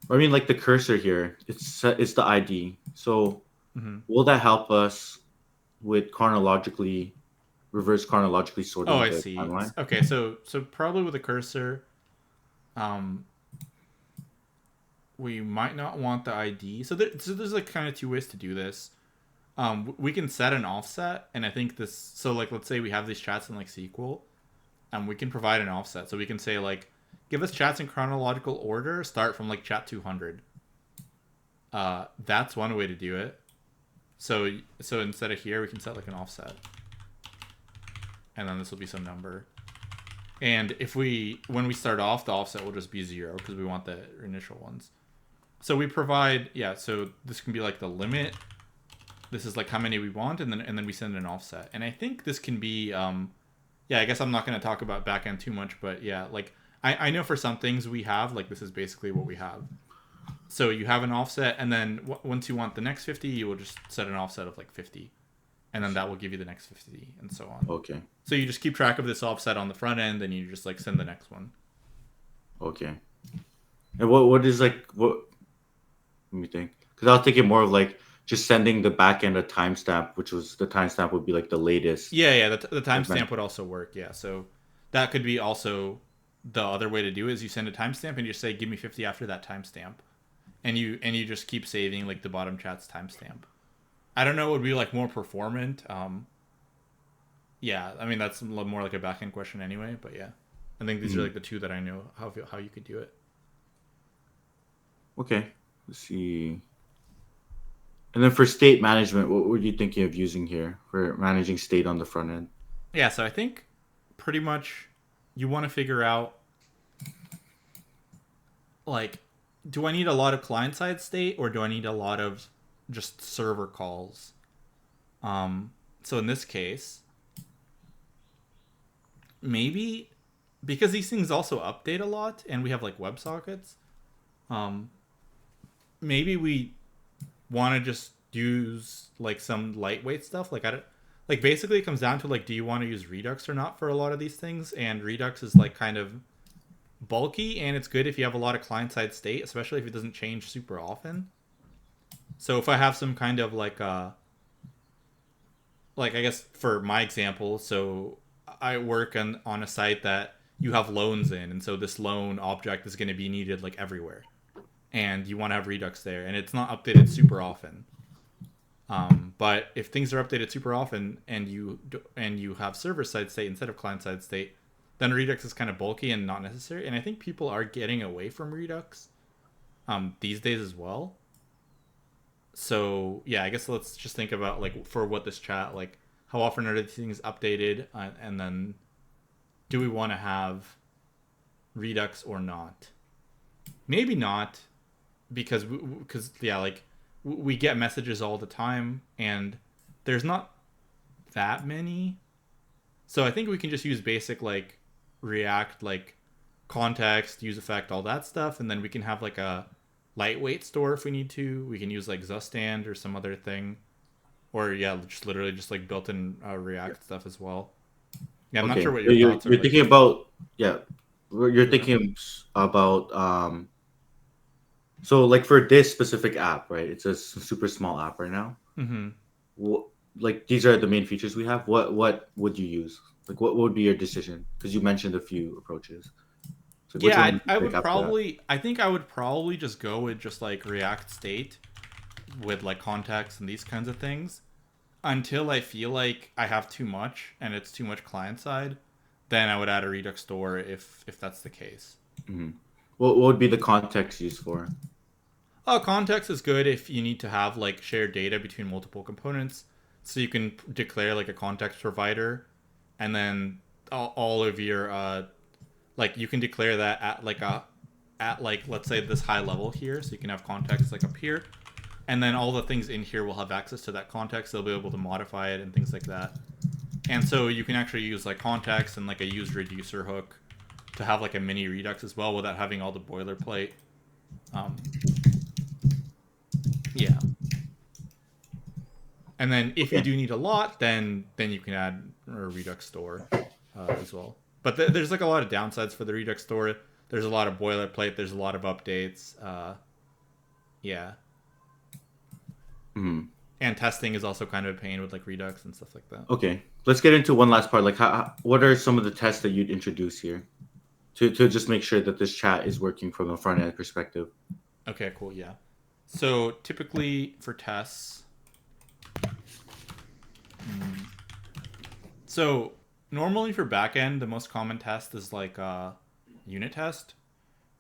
I mean, like the cursor here, it's the ID. So Hmm. will that help us with reverse chronologically Oh, sorting I the see. timeline? Okay, so probably with a cursor, um, we might not want the ID. So there's like kind of two ways to do this. We can set an offset, and I think this. So like, let's say we have these chats in like SQL, we can provide an offset. So we can say like, give us chats in chronological order. Start from like chat 200. That's one way to do it. So instead of here, we can set like an offset, and then this will be some number. And if when we start off, the offset will just be 0 because we want the initial ones. So we provide, yeah. So this can be like the limit. This is like how many we want, and then we send an offset. And I think this can be, yeah. I guess I'm not going to talk about backend too much, but yeah, like I know for some things we have like this is basically what we have. So you have an offset, and then once you want the next 50, you will just set an offset of like 50, and then that will give you the next 50, and so on. Okay. So you just keep track of this offset on the front end, and you just like send the next one. Okay. And what is like what? Let me think. Because I was thinking more of like just sending the backend a timestamp, which was the timestamp would be like the latest Yeah, the event. timestamp would also work. Yeah, so that could be also the other way to do it is you send a timestamp and you just say give me 50 after that timestamp, and you just keep saving like the bottom chat's timestamp. I don't know, it would be like more performant. Yeah, I mean that's more like a backend question anyway, but yeah, I think these are Mhm. like the two that I know how you could do it. Okay, let's see. And then for state management, what were you thinking of using here for managing state on the front end? Yeah, so I think pretty much you want to figure out like, do I need a lot of client side state or do I need a lot of just server calls? Um, so in this case, maybe because these things also update a lot and we have like WebSockets, um, maybe we want to just use like some lightweight stuff. Like I don't, like basically it comes down to like, do you want to use Redux or not for a lot of these things? And Redux is like kind of bulky and it's good if you have a lot of client side state, especially if it doesn't change super often. So if I have some kind of like I guess for my example, so I work on a site that you have loans in, and so this loan object is going to be needed like everywhere, and you want to have Redux there, and it's not updated super often. But if things are updated super often, and you have server side state instead of client side state, then Redux is kind of bulky and not necessary. And I think people are getting away from Redux these days as well. So yeah, I guess let's just think about like for what this chat like how often are these things updated, and then do we want to have Redux or not? Maybe not because yeah, like we get messages all the time and there's not that many. So I think we can just use basic like React like context, use effect, all that stuff, and then we can have like a lightweight store if we need to. We can use like Zustand or some other thing, or yeah, just literally just like built-in Yeah. React stuff as well. Yeah, I'm not sure Okay, what so your thoughts are you're like thinking with. about, yeah, you're With them. thinking about so like for this specific app, right? It's a super small app right now. Mm-hmm. What, like these are the main features we have. What would you use? Like what would be your decision? Because you mentioned a few approaches. So which Yeah, one would you I pick would after that? probably. I think I would probably just go with just like React State with like context and these kinds of things until I feel like I have too much and it's too much client side. Then I would add a Redux store if that's the case. Hmm. What would be the context used for? Context is good if you need to have like shared data between multiple components, so you can declare like a context provider, and then all of your like you can declare that at like let's say this high level here, so you can have context like up here, and then all the things in here will have access to that context. They'll be able to modify it and things like that. And so you can actually use like context and like a use reducer hook to have like a mini Redux as well without having all the boilerplate. Um, yeah. And then if you Okay. do need a lot, then you can add a Redux store as well. But there's like a lot of downsides for the Redux store. There's a lot of boilerplate. There's a lot of updates. Yeah, Hmm. and testing is also kind of a pain with like Redux and stuff like that. Okay. Let's get into one last part. Like, what are some of the tests that you'd introduce here to just make sure that this chat is working from a front end perspective? Okay, cool. Yeah. So typically for tests, so normally for backend, the most common test is like unit test.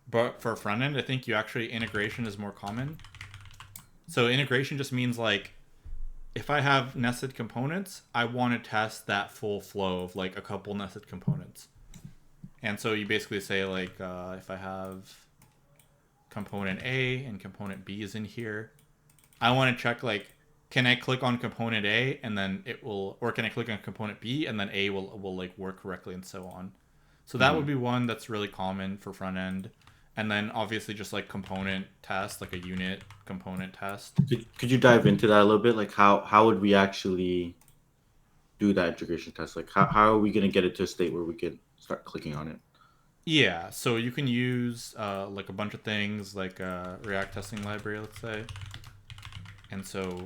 But for front end, I think you actually integration is more common. So integration just means like if I have nested components, I want to test that full flow of like a couple nested components. And so you basically say like if I have component A and component B is in here, I want to check like can I click on component A and then it will, or can I click on component B and then A will like work correctly and so on. So that would Hmm. be one that's really common for front end. And then obviously just like component test, like a unit component test. Could you dive into that a little bit? Like how would we actually do that integration test? Like how are we going to get it to a state where we can start clicking on it? Yeah, so you can use like a bunch of things like React testing library, let's say. And so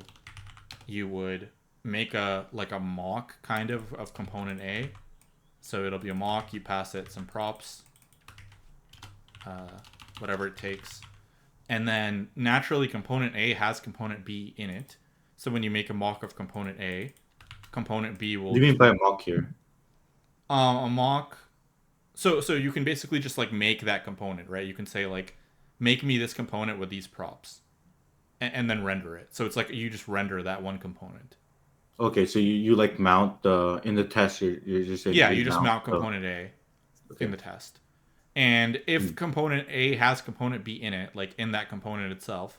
you would make a like a mock kind of component A. So it'll be a mock. You pass it some props, uh, whatever it takes, and then naturally component A has component B in it. So when you make a mock of component A, component B What will do you mean just by mock here? a mock. So you can basically just like make that component, right? You can say like, make me this component with these props, and then render it. So it's like you just render that one component. Okay, so you like mount the in the test. You're just saying Yeah, you you just mount mount the component A in okay. the test. And if Mm, component A has component B in it, like in that component itself,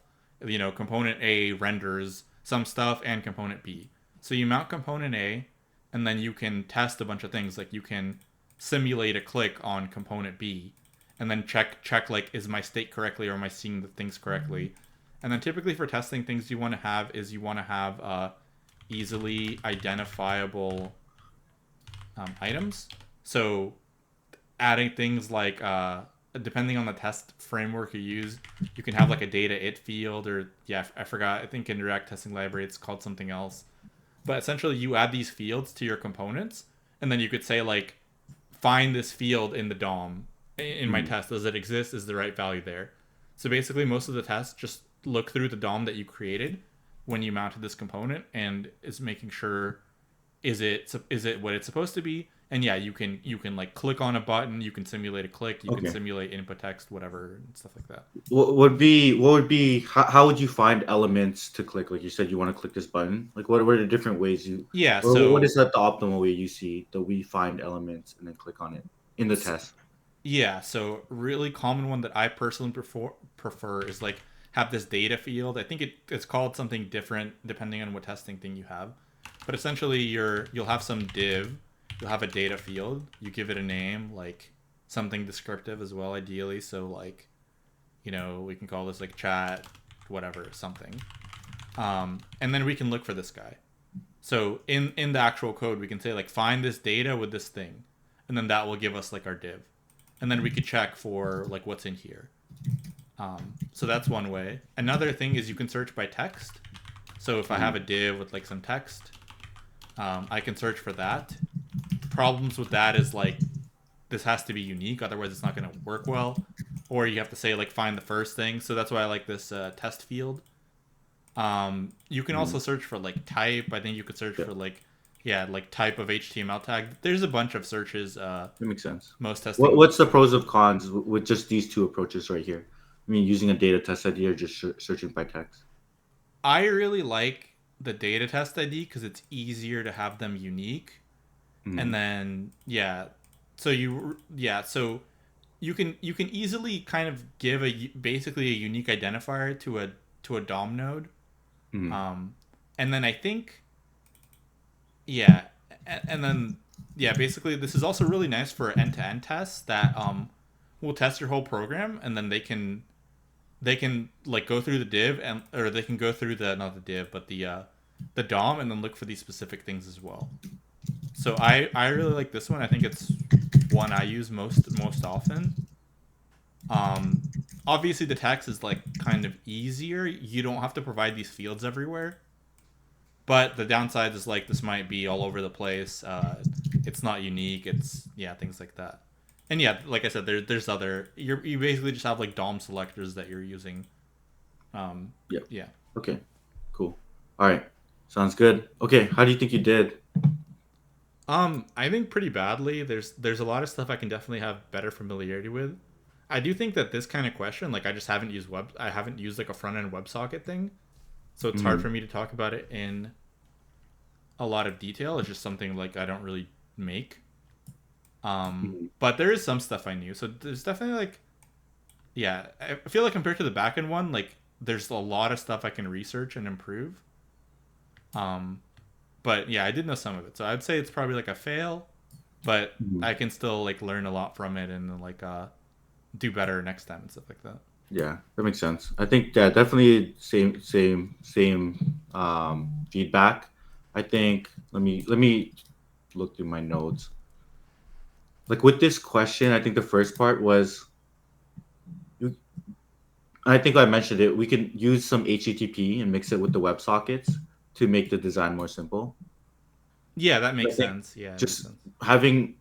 component A renders some stuff and component B. So you mount component A, and then you can test a bunch of things. Like you can simulate a click on component B, and then check like, is my state correctly, or am I seeing the things correctly? And then typically for testing things, you want to have easily identifiable items. So adding things like depending on the test framework you use, you can have like a data it field, or yeah, I forgot. I think in React testing library it's called something else. But essentially, you add these fields to your components, and then you could say like, find this field in the DOM in my mm. test. Does it exist? Is the right value there? So basically, most of the tests just look through the DOM that you created when you mounted this component, and is making sure, is it what it's supposed to be. And yeah, you can like click on a button, you can simulate a click, you can Okay. simulate input text, whatever, and stuff like that. What would be how would you find elements to click? Like you said, you want to click this button. Like what are the different ways you, Yeah, or what is so that the optimal way you see that we find elements and then click on it in the test? yeah, so really common one that I personally prefer is like, have this data field. I think it's called something different depending on what testing thing you have. But essentially you'll have some div, you'll have a data field, you give it a name, like something descriptive as well ideally. So like, we can call this like chat, whatever, something. And then we can look for this guy. So in the actual code, we can say like, find this data with this thing, and then that will give us like our div, and then we could check for like what's in here. So that's one way. Another thing is you can search by text. So if I have Mhm. a div with like some text, I can search for that. Problems with that is like, this has to be unique, otherwise it's not going to work well. Or you have to say like, find the first thing. So that's why I like this test field. You can also Mhm. search for like type. I think you could search Yeah, for like, yeah, like type of HTML tag. There's a bunch of searches. that makes sense. Most testing What's the tools. pros of cons with just these two approaches right here? I mean, using a data test ID or just searching by text. I really like the data test ID because it's easier to have them unique. And Mm. then so you can easily kind of give basically a unique identifier to a DOM node. Mm. And then I think, yeah, and then yeah, basically this is also really nice for end-to-end tests that will test your whole program, and then they can like go through the div, and or they can go through the, not the div, but the DOM, and then look for these specific things as well. So I really like this one. I think it's one I use most often. Um, Obviously the text is like kind of easier. You don't have to provide these fields everywhere. But the downside is like, this might be all over the place. It's not unique. It's, yeah, things like that. And yeah, like I said, there's other. You basically just have like DOM selectors that you're using. Um, Yeah. yeah. Okay. Cool. All right. Sounds good. Okay. How do you think you did? I think pretty badly. There's a lot of stuff I can definitely have better familiarity with. I do think that this kind of question, like, I haven't used like a front end WebSocket thing, so it's hard Mm. for me to talk about it in a lot of detail. It's just something like I don't really make. Mm. But there is some stuff I knew, so there's definitely like, yeah, I feel like compared to the backend one, like there's a lot of stuff I can research and improve. Um, but yeah, I did know some of it, so I'd say it's probably like a fail, but Mm. I can still like learn a lot from it, and like do better next time and stuff like that. Yeah, that makes sense. I think that definitely same feedback. I think let me look through my notes. Like with this question, I think the first part was you I think I mentioned it. We can use some HTTP and mix it with the WebSockets to make the design more simple. Yeah, that I makes think sense. Yeah, it makes just sense. having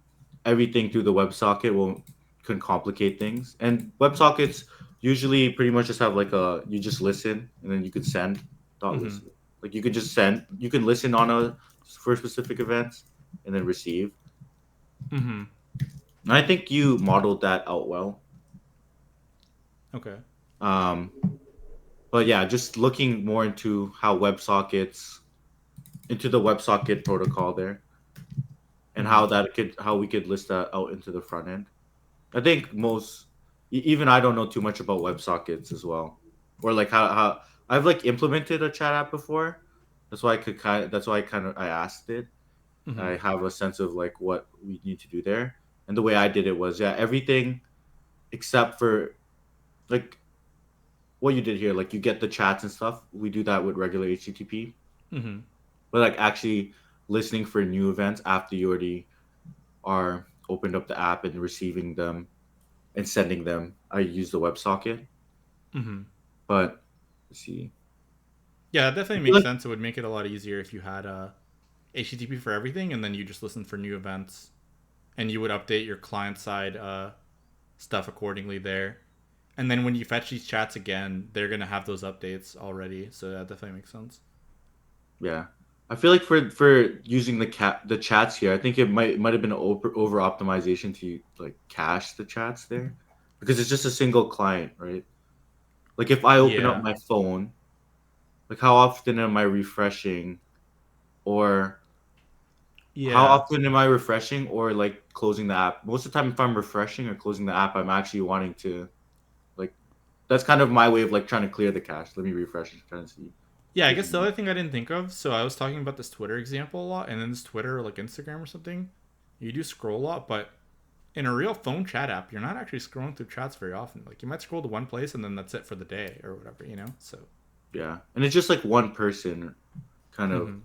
everything through the WebSocket will can complicate things. And WebSockets usually pretty much just have like a you just listen and then you can send dot Mm-hmm. listen. Like you can just send you can listen on a for specific events and then receive. Mm-hmm. And I think you modeled that out well. Okay. Um, but yeah, just looking more into how WebSockets into the WebSocket protocol there and Mm-hmm. how we could list that out into the front end. I think even I don't know too much about WebSockets as well, or like how I've like implemented a chat app before. That's why I asked it. Mm-hmm. I have a sense of like what we need to do there, and the way I did it was yeah everything except for like what you did here, like you get the chats and stuff. We do that with regular HTTP, Mm-hmm. but like actually listening for new events after you already are opened up the app and receiving them and sending them, I use the WebSocket. Mm-hmm. But let's see. Yeah, that I definitely feel makes like sense. It would make it a lot easier if you had HTTP for everything, and then you just listen for new events, and you would update your client side stuff accordingly there. And then when you fetch these chats again, they're gonna have those updates already. So that definitely makes sense. yeah. I feel like for using the chats here, I think it might have been an over optimization to like cache the chats there because it's just a single client, right? Like if I open up Yeah. my phone, like how often am I refreshing or how Yeah. often am I refreshing or like closing the app? Most of the time if I'm refreshing or closing the app, I'm actually wanting to like that's kind of my way of like trying to clear the cache. Let me refresh and try to see if Yeah, I there's guess the any. other thing I didn't think of, so I was talking about this Twitter example a lot, and then this Twitter, like Instagram or something, you do scroll a lot, but in a real phone chat app, you're not actually scrolling through chats very often. Like you might scroll to one place and then that's it for the day or whatever, you know? So, Yeah. And it's just like one person kind of mm-hmm.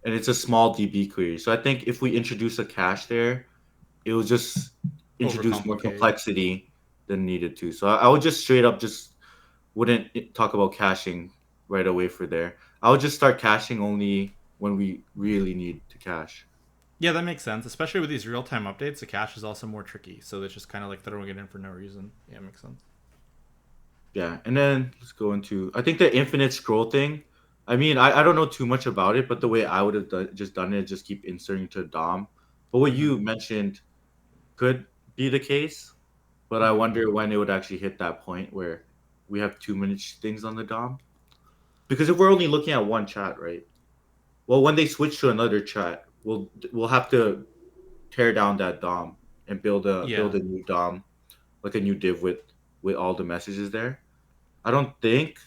and it's a small DB query. So I think if we introduce a cache there, it will just introduce more Overcomplicate. complexity than needed to. So I would just straight up just wouldn't talk about caching right away for there. I would just start caching only when we really need to cache. Yeah, that makes sense. Especially with these real time updates, the cache is also more tricky. So it's just kind of like throwing it in for no reason. Yeah, it makes sense. Yeah, and then let's go into I think the infinite scroll thing. I mean, I don't know too much about it, but the way I would have just done it, just keep inserting to DOM. But what Mm-hmm. you mentioned could be the case, but I Mm-hmm. wonder when it would actually hit that point where we have too many things on the DOM. Because if we're only looking at one chat, right? Well, when they switch to another chat, we'll have to tear down that DOM and Yeah. build a new DOM, like a new div with all the messages there. I don't think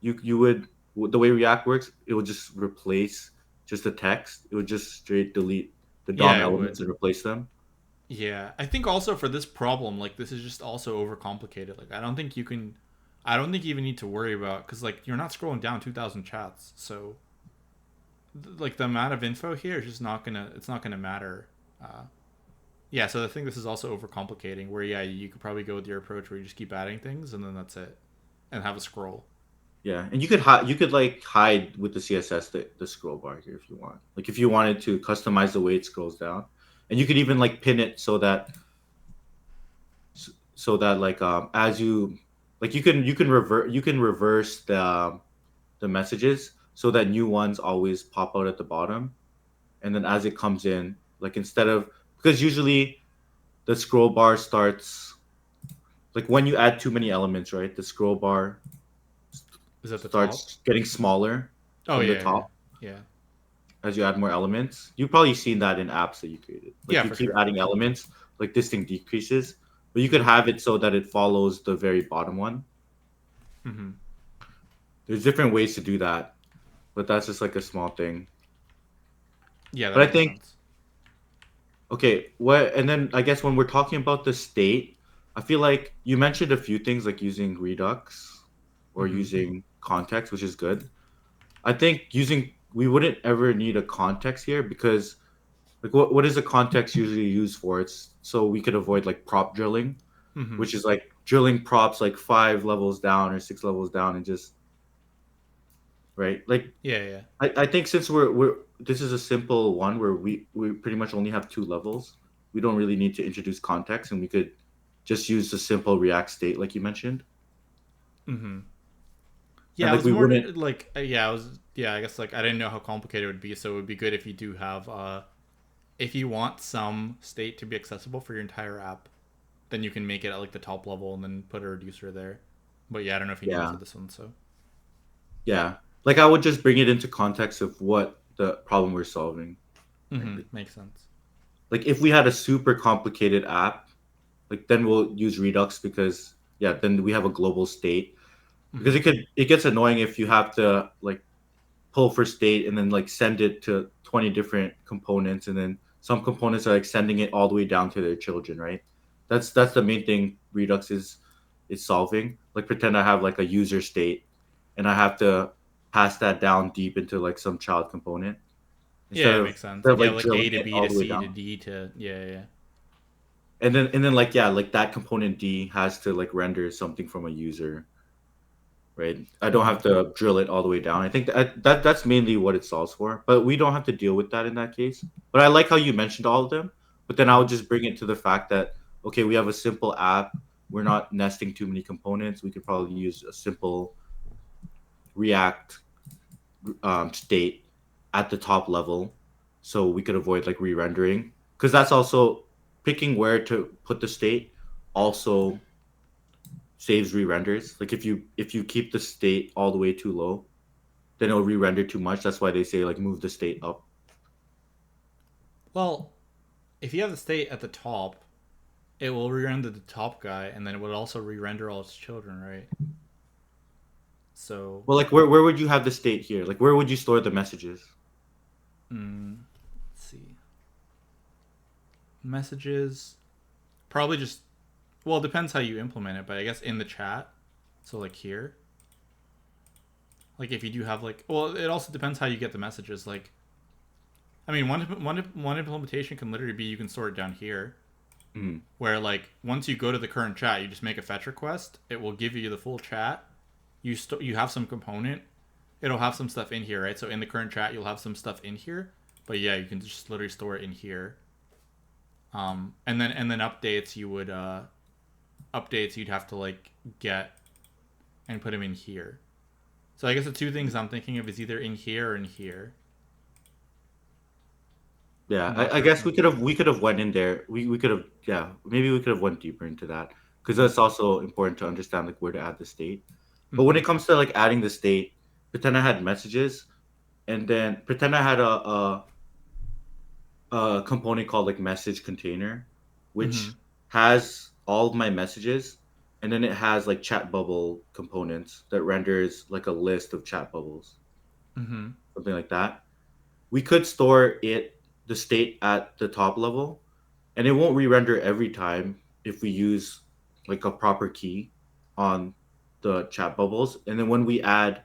you would the way React works. It would just replace just the text. It would just straight delete the Yeah, DOM it elements would. and replace them. Yeah. I think also for this problem, like this is just also overcomplicated. Like I don't think you even need to worry about because like you're not scrolling down 2,000 chats. So like the amount of info here is just not gonna it's not gonna matter. Uh, yeah, so I think this is also overcomplicating. Where yeah, you could probably go with your approach where you just keep adding things and then that's it, and have a scroll. Yeah, and you could like hide with the CSS the scroll bar here if you want. Like if you wanted to customize the way it scrolls down, and you could even like pin it so that like as you like you can reverse the messages so that new ones always pop out at the bottom, and then as it comes in, like instead of because usually the scroll bar starts like when you add too many elements, right? The scroll bar Is at the top? starts getting smaller Oh from the yeah, yeah, top yeah, as you add more elements. You've probably seen that in apps that you created. Like yeah, you for keep sure. adding elements, like this thing decreases, but you could Mm-hmm. have it so that it follows the very bottom one. Mm-hmm. There's different ways to do that, but that's just like a small thing. Yeah, that But I makes think sense. okay, what and then I guess when we're talking about the state, I feel like you mentioned a few things like using Redux or Mm-hmm. using context, which is good. I think using we wouldn't ever need a context here because like what is a context usually used for? It's so we could avoid like prop drilling. Mm-hmm. which is like drilling props like 5 levels down or 6 levels down and just right. Like Yeah, yeah. I think since we're this is a simple one where we pretty much only have 2 levels, we don't really need to introduce context, and we could just use the simple React state like you mentioned, Mm-hmm. and Yeah, I like was we more wouldn't. like yeah, I was yeah, I guess like I didn't know how complicated it would be, so it would be good if you do have if you want some state to be accessible for your entire app, then you can make it at like the top level and then put a reducer there. But yeah, I don't know if you need it Yeah, for this one, so yeah. Like I would just bring it into context of what the problem we're solving. Right? mm-hmm. Makes sense. Like if we had a super complicated app, like then we'll use Redux because yeah, then we have a global state. Because Mm-hmm. it gets annoying if you have to like pull for state and then like send it to 20 different components, and then some components are like sending it all the way down to their children, right? That's the main thing Redux is solving. Like pretend I have like a user state and I have to pass that down deep into like some child component instead Yeah, it of makes sense. instead of Yeah, like like A drilling to it B all to the way C to down. D to yeah, yeah. And then like yeah, like that component D has to like render something from a user, right? I don't Mm-hmm. have to drill it all the way down. I think that's mainly what it solves for. But we don't have to deal with that in that case. But I like how you mentioned all of them. But then I would Mm-hmm. just bring it to the fact that okay, we have a simple app. We're not nesting too many components. We could probably use a simple React state at the top level, so we could avoid like re-rendering. Because that's also picking where to put the state. Also saves re-renders. Like if you keep the state all the way too low, then it'll re-render too much. That's why they say like move the state up. Well, if you have the state at the top, it will re-render the top guy, and then it would also re-render all its children, right? So, Well, like where would you have the state here? Like where would you store the messages? let's see. Messages, probably just well, it depends how you implement it, but I guess in the chat. So like here, like if you do have like, well, it also depends how you get the messages. Like, I mean, one implementation can literally be you can store it down here, Mm. where like once you go to the current chat, you just make a fetch request. It will give you the full chat. You have some component. It'll have some stuff in here, right? So in the current chat, you'll have some stuff in here. But yeah, you can just literally store it in here. And then updates you would updates you'd have to like get and put them in here. So I guess the two things I'm thinking of is either in here or in here. Yeah, I'm not I sure which guess one to do. we could have went in there. We could have yeah, maybe we could have went deeper into that because Mm-hmm. that's also important to understand like where to add the state. But when Mm-hmm. it comes to like adding the state, pretend I had messages, and then pretend I had a component called like message container, Mm-hmm. which has all of my messages, and then it has like chat bubble components that renders like a list of chat bubbles, Mm-hmm. something like that. We could store it the state at the top level, and it won't re-render every time if we use like a proper key on the chat bubbles. And then when we add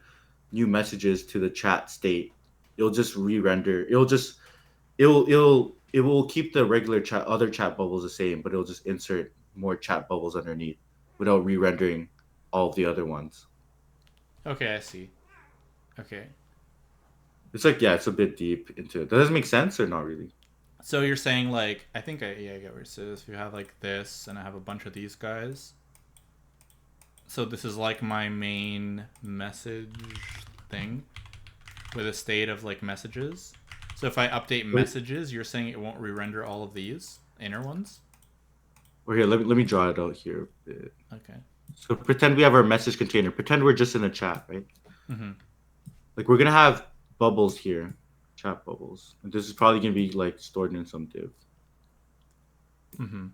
new messages to the chat state, it'll just re-render. It will keep the regular chat other chat bubbles the same, but it'll just insert more chat bubbles underneath without re-rendering all of the other ones. Okay, I see. Okay. It's like yeah, it's a bit deep into it. Does this make sense or not really? So you're saying like I think I get where it says if you have like this and I have a bunch of these guys. So this is like my main message thing with a state of like messages. So if I update Wait, messages, you're saying it won't re-render all of these inner ones? or here, let me draw it out here a bit. Okay. So pretend we have our message container. Pretend we're just in a chat, right? Mm-hmm. Like we're gonna have bubbles here, chat bubbles. And this is probably gonna be like stored in some div. Mm-hmm.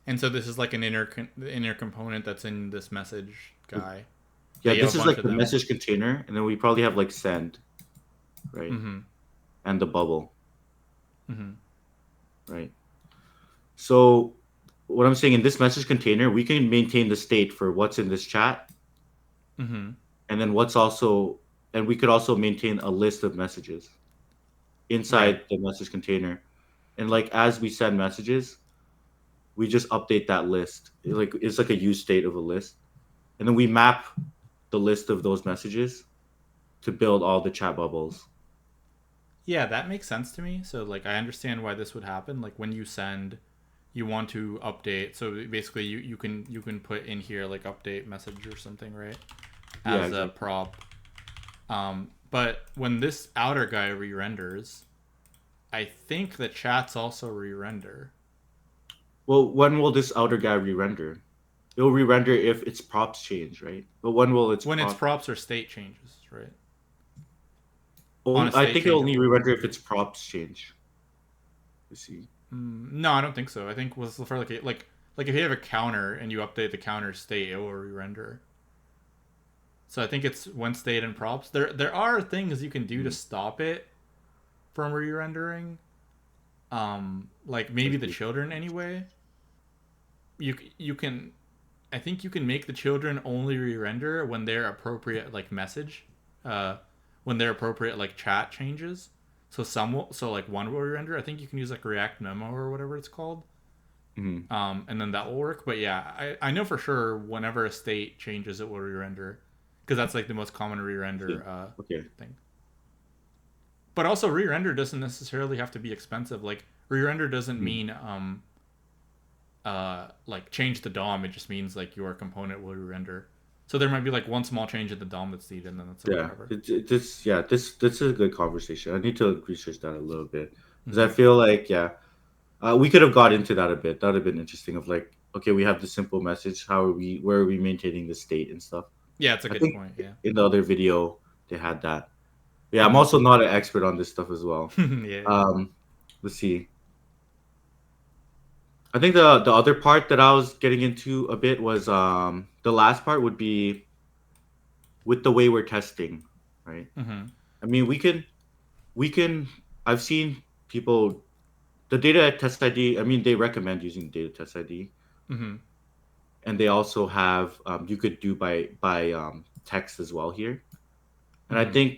And so this is like an inner component that's in this message guy. Yeah, That you have this a is bunch like of the them. message container, and then we probably have like send, right? Mm-hmm. And the bubble, Mm-hmm. right? So what I'm saying in this message container, we can maintain the state for what's in this chat, Mm-hmm. and then what's also, and we could also maintain a list of messages Right. inside the message container. And like as we send messages, we just update that list. It's like a use state of a list, and then we map the list of those messages to build all the chat bubbles. Yeah, that makes sense to me. So like I understand why this would happen. Like when you send, you want to update. So basically you can put in here like update message or something, right? Yeah, As a exactly. prop. But when this outer guy re-renders, I think the chats also re-render. Well, when will this outer guy re-render? It will re-render if its props change, right? But when will its When its prop? props or state changes, right? On a Only, I state think it change, it only will re-render if re-render. its props change. You see. No, I don't think so. I think was for like if you have a counter and you update the counter state, it will re-render. So I think it's when state and props. There are things you can do to Mhm. stop it from re-rendering. Like maybe Let's the see. children anyway. You can I think you can make the children only re-render when their appropriate like message, uh, when their appropriate like chat changes. So like one will re-render. I think you can use like React Memo or whatever it's called. Mhm. And then that will work. But yeah, I know for sure whenever a state changes, it will re-render because that's like the most common Okay. re-render Okay. thing. But also re-render doesn't necessarily have to be expensive. Like re-render doesn't Mhm. mean like change the DOM. It just means like your component will re-render. So there might be like one small change in the DOM that's needed, and then that's it, Yeah. whatever. This yeah this is a good conversation. I need to research that a little bit because I Mm-hmm. feel like yeah we could have got into that a bit. That would have been interesting. Of like okay we have the simple message. How are we? Where are we maintaining the state and stuff? Yeah, it's a I good think point. Yeah. in the other video they had that. Yeah, I'm Mm-hmm. also not an expert on this stuff as well. Yeah. Um, let's see. I think the other part that I was getting into a bit was the last part would be with the way we're testing, right? Mm-hmm. I mean, we can I've seen people the data test ID, I mean they recommend using data test ID Mm-hmm. and they also have you could do by text as well here. And I Mm-hmm. think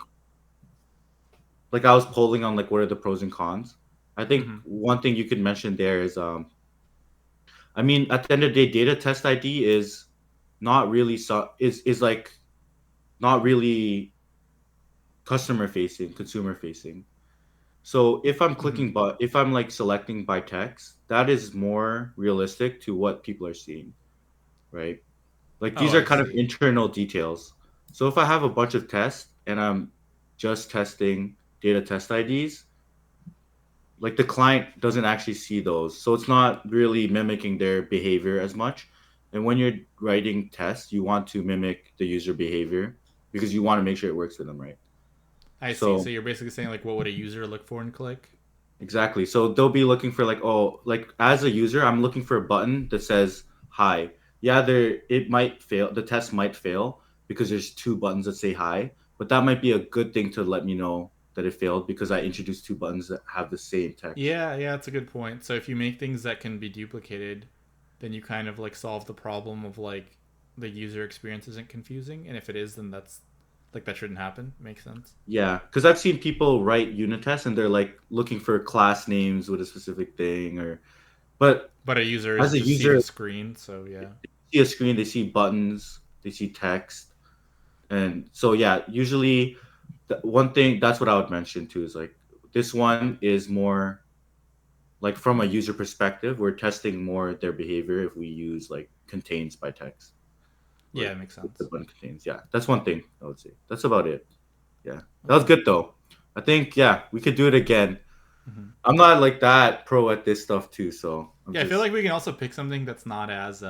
like I was polling on like what are the pros and cons. I think Mm-hmm. one thing you could mention there is I mean, at the end of the day, data test ID is not really is like not really customer facing, consumer facing. So Mm-hmm. if I'm like selecting by text, that is more realistic to what people are seeing, right? Like Oh, these are I kind of see. internal details. So if I have a bunch of tests and I'm just testing data test IDs, like the client doesn't actually see those. So it's not really mimicking their behavior as much. And when you're writing tests, you want to mimic the user behavior because you want to make sure it works for them, right? I see. So So you're basically saying like, what would a user look for and click? exactly. So they'll be looking for like, oh, like as a user, I'm looking for a button that says hi. Yeah, there it might fail. The test might fail because there's two buttons that say hi, but that might be a good thing to let me know that it failed because I introduced two buttons that have the same text. Yeah, yeah, that's a good point. So if you make things that can be duplicated, then you kind of like solve the problem of like the user experience isn't confusing, and if it is, then that's like that shouldn't happen. Makes sense. Yeah, because I've seen people write unit tests and they're like looking for class names with a specific thing, or but But a user is as a just see user, the screen, so yeah. they see a screen, they see buttons, they see text, and so yeah, usually one thing that's what I would mention too is like this one is more like from a user perspective, we're testing more their behavior if we use like contains by text, Yeah, like it makes the sense. button contains. Yeah, that's one thing I would say. That's about it. Yeah, that was Okay. good though. I think yeah, we could do it again. Hmm. I'm not like that pro at this stuff too, so I'm Yeah, I feel just like we can also pick something that's not as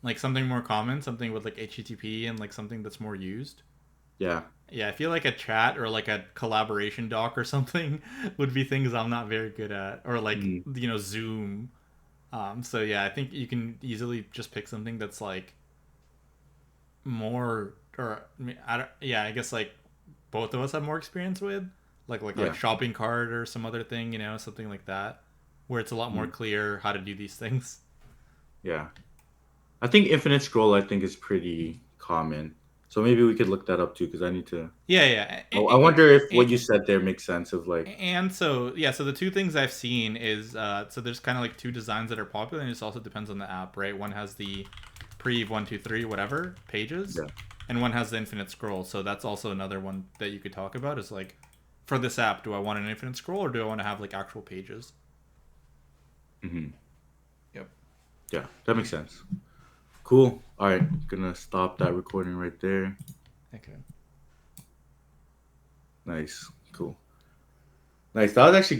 like something more common, something with like HTTP and like something that's more used. yeah. Yeah, I feel like a chat or like a collaboration doc or something would be things I'm not very good at, or like Mhm. Zoom. So yeah, I think you can easily just pick something that's like more, or I mean, I don't, yeah, I guess like both of us have more experience with, like Yeah. shopping cart or some other thing, something like that, where it's a lot more Mhm. clear how to do these things. Yeah. I think infinite scroll I think is pretty common. So maybe we could look that up too, because I need to. Yeah, yeah. I wonder if what you said there makes sense. Of like, And so yeah, so the two things I've seen is so there's kind of like two designs that are popular, and it also depends on the app, right? One has the pre 1, 2, 3 whatever pages, yeah. and one has the infinite scroll. So that's also another one that you could talk about. Is like, for this app, do I want an infinite scroll or do I want to have like actual pages? Hmm. Yep. Yeah, that makes sense. Cool. All right, gonna stop that recording right there. Okay. Nice. Cool. Nice. That was actually